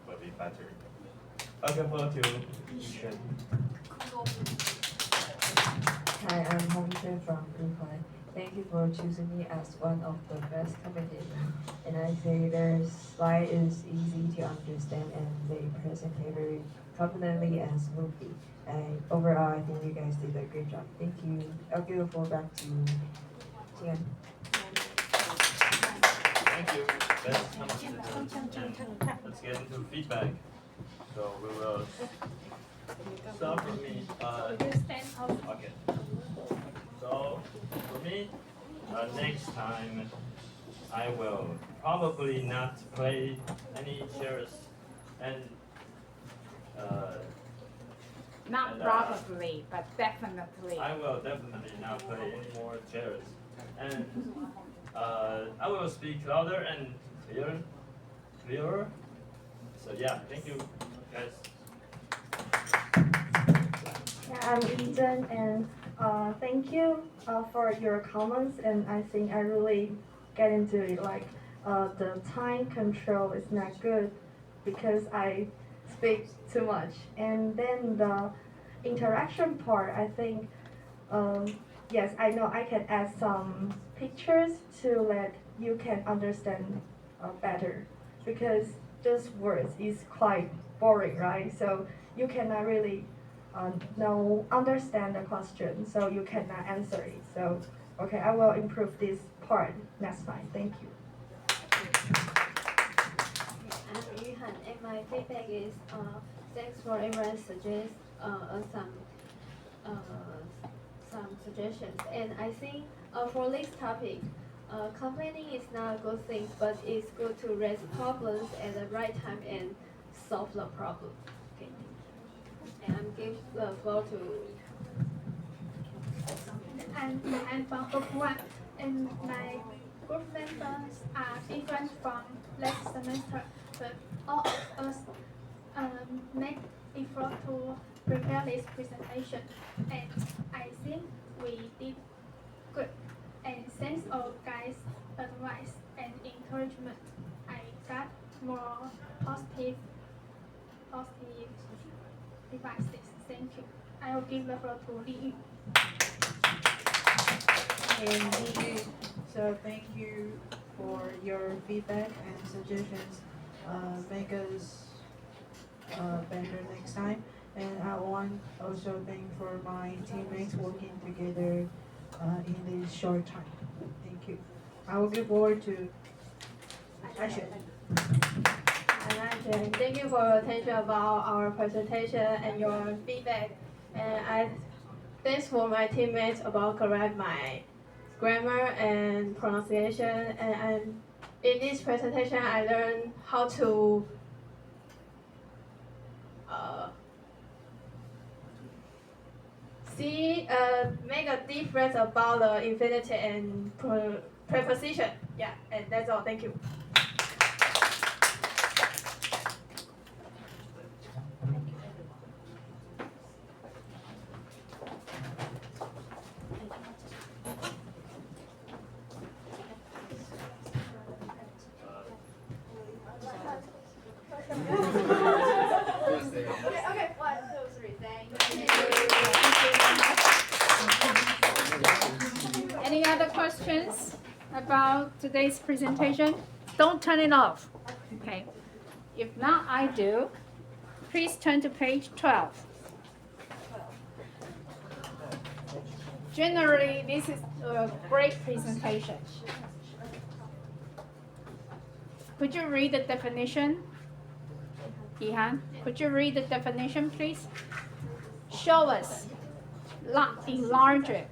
will be better. Looking forward to Yishen. Hi, I'm Hong Chen from Group1. Thank you for choosing me as one of the best commentators. And I say their slide is easy to understand and they present it very confidently and smoothly. And overall, I think you guys did a great job. Thank you. I'll give the floor back to Jian. Thank you. Let's get into feedback. So we will start from me. Okay. So for me, next time I will probably not play any chairs and Not probably, but definitely. I will definitely not play any more chairs. And I will speak louder and clearer. So yeah, thank you guys. Yeah, I'm Eden, and thank you for your comments. And I think I really get into it. Like the time control is not good because I speak too much. And then the interaction part, I think, yes, I know I can add some pictures to let you can understand better because just words is quite boring, right? So you cannot really understand the question, so you cannot answer it. So, okay, I will improve this part next time. Thank you. I'm Yuhan, and my feedback is thanks for everyone suggest some suggestions. And I think for this topic, complaining is not a good thing, but it's good to raise problems at the right time and solve the problem. Okay. And I'm give the floor to. I'm from Group 1, and my group members are different from last semester, but all of us make effort to prepare this presentation, and I think we did good. And thanks all guys' advice and encouragement, I got more positive devices. Thank you. I will give the floor to Li Yu. And thank you. So thank you for your feedback and suggestions. Make us better next time. And I want also thank for my teammates working together in this short time. Thank you. I will give forward to Ashley. Thank you for your attention about our presentation and your feedback. And thanks for my teammates about correct my grammar and pronunciation. And in this presentation, I learned how to make a difference about the infinitive and preposition. Yeah, and that's all. Thank you. Okay, 1, 2, 3, thank you. Any other questions about today's presentation? Don't turn it off. Okay. If not, I do. Please turn to page 12. Generally, this is a great presentation. Could you read the definition? Ihan, could you read the definition, please? Show us. Enlarge it.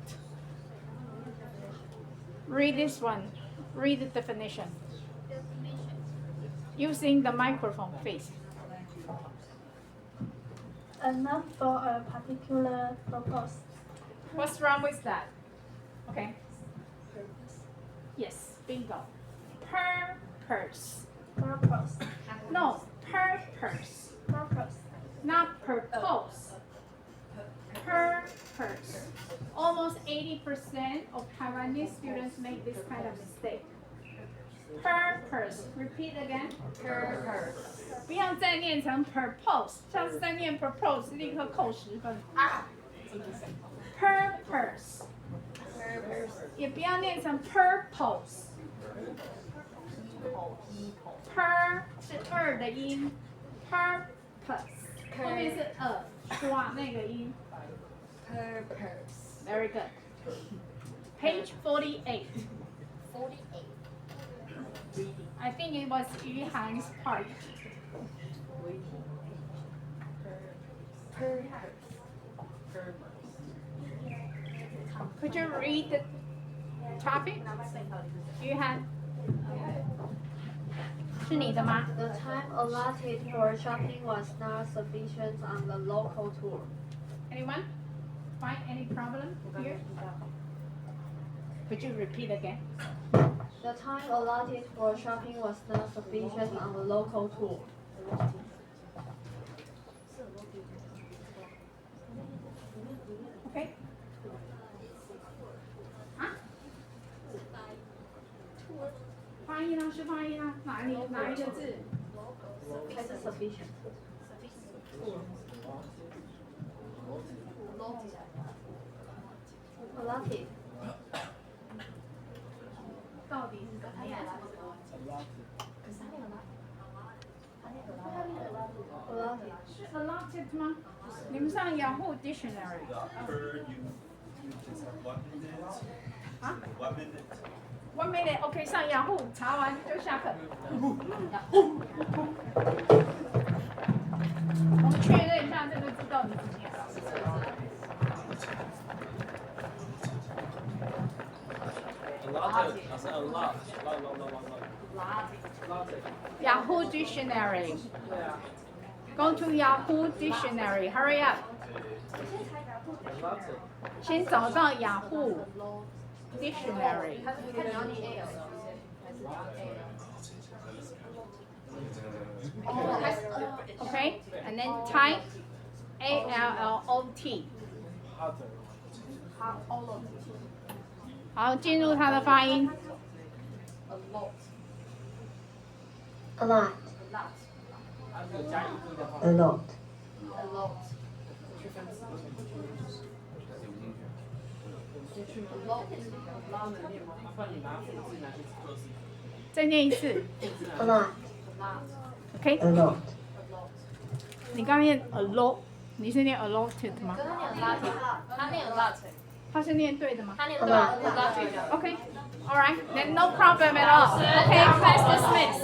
Read this one. Read the definition. Using the microphone, please. Enough for a particular purpose. What's wrong with that? Okay. Yes, bingo. Purpose. Purpose. No, purpose. Purpose. Not purpose. Purpose. Almost 80% of Taiwanese students make this kind of mistake. Purpose. Repeat again. Purpose. 不要再念成 purpose， 下次再念 purpose 立刻扣10分。Purpose。也不要念成 purpose。per 是的音 ，purpose 后面是刷那个音。Purpose. Very good. Page 48. 48. I think it was Yu Han's part. Could you read the topic? Yu Han. 是你的吗？ The time allotted for shopping was not sufficient on the local tour. Anyone? Find any problem here? Could you repeat again? The time allotted for shopping was not sufficient on the local tour. Okay. 啊？发音啊，是发音啊，哪一个字？还是 sufficient? Allotted. 到底是怎么样？ Allotted. 是 allotted 吗？你们上 Yahoo Dictionary。啊 ？1 minute OK， 上 Yahoo 查完就下课。我们确认一下这个字到底怎么样。Yahoo Dictionary. Go to Yahoo Dictionary. Hurry up. 先找到 Yahoo Dictionary. Okay, and then type ALLOT. 好，进入它的发音。A lot. A lot. 再念一次。A lot. OK。 A lot. 你刚念 a lot， 你是念 allotted 吗？他念 allotted， 他是念对的吗？他念对啊 allotted。 OK，all right，then no problem at all. OK，class dismissed.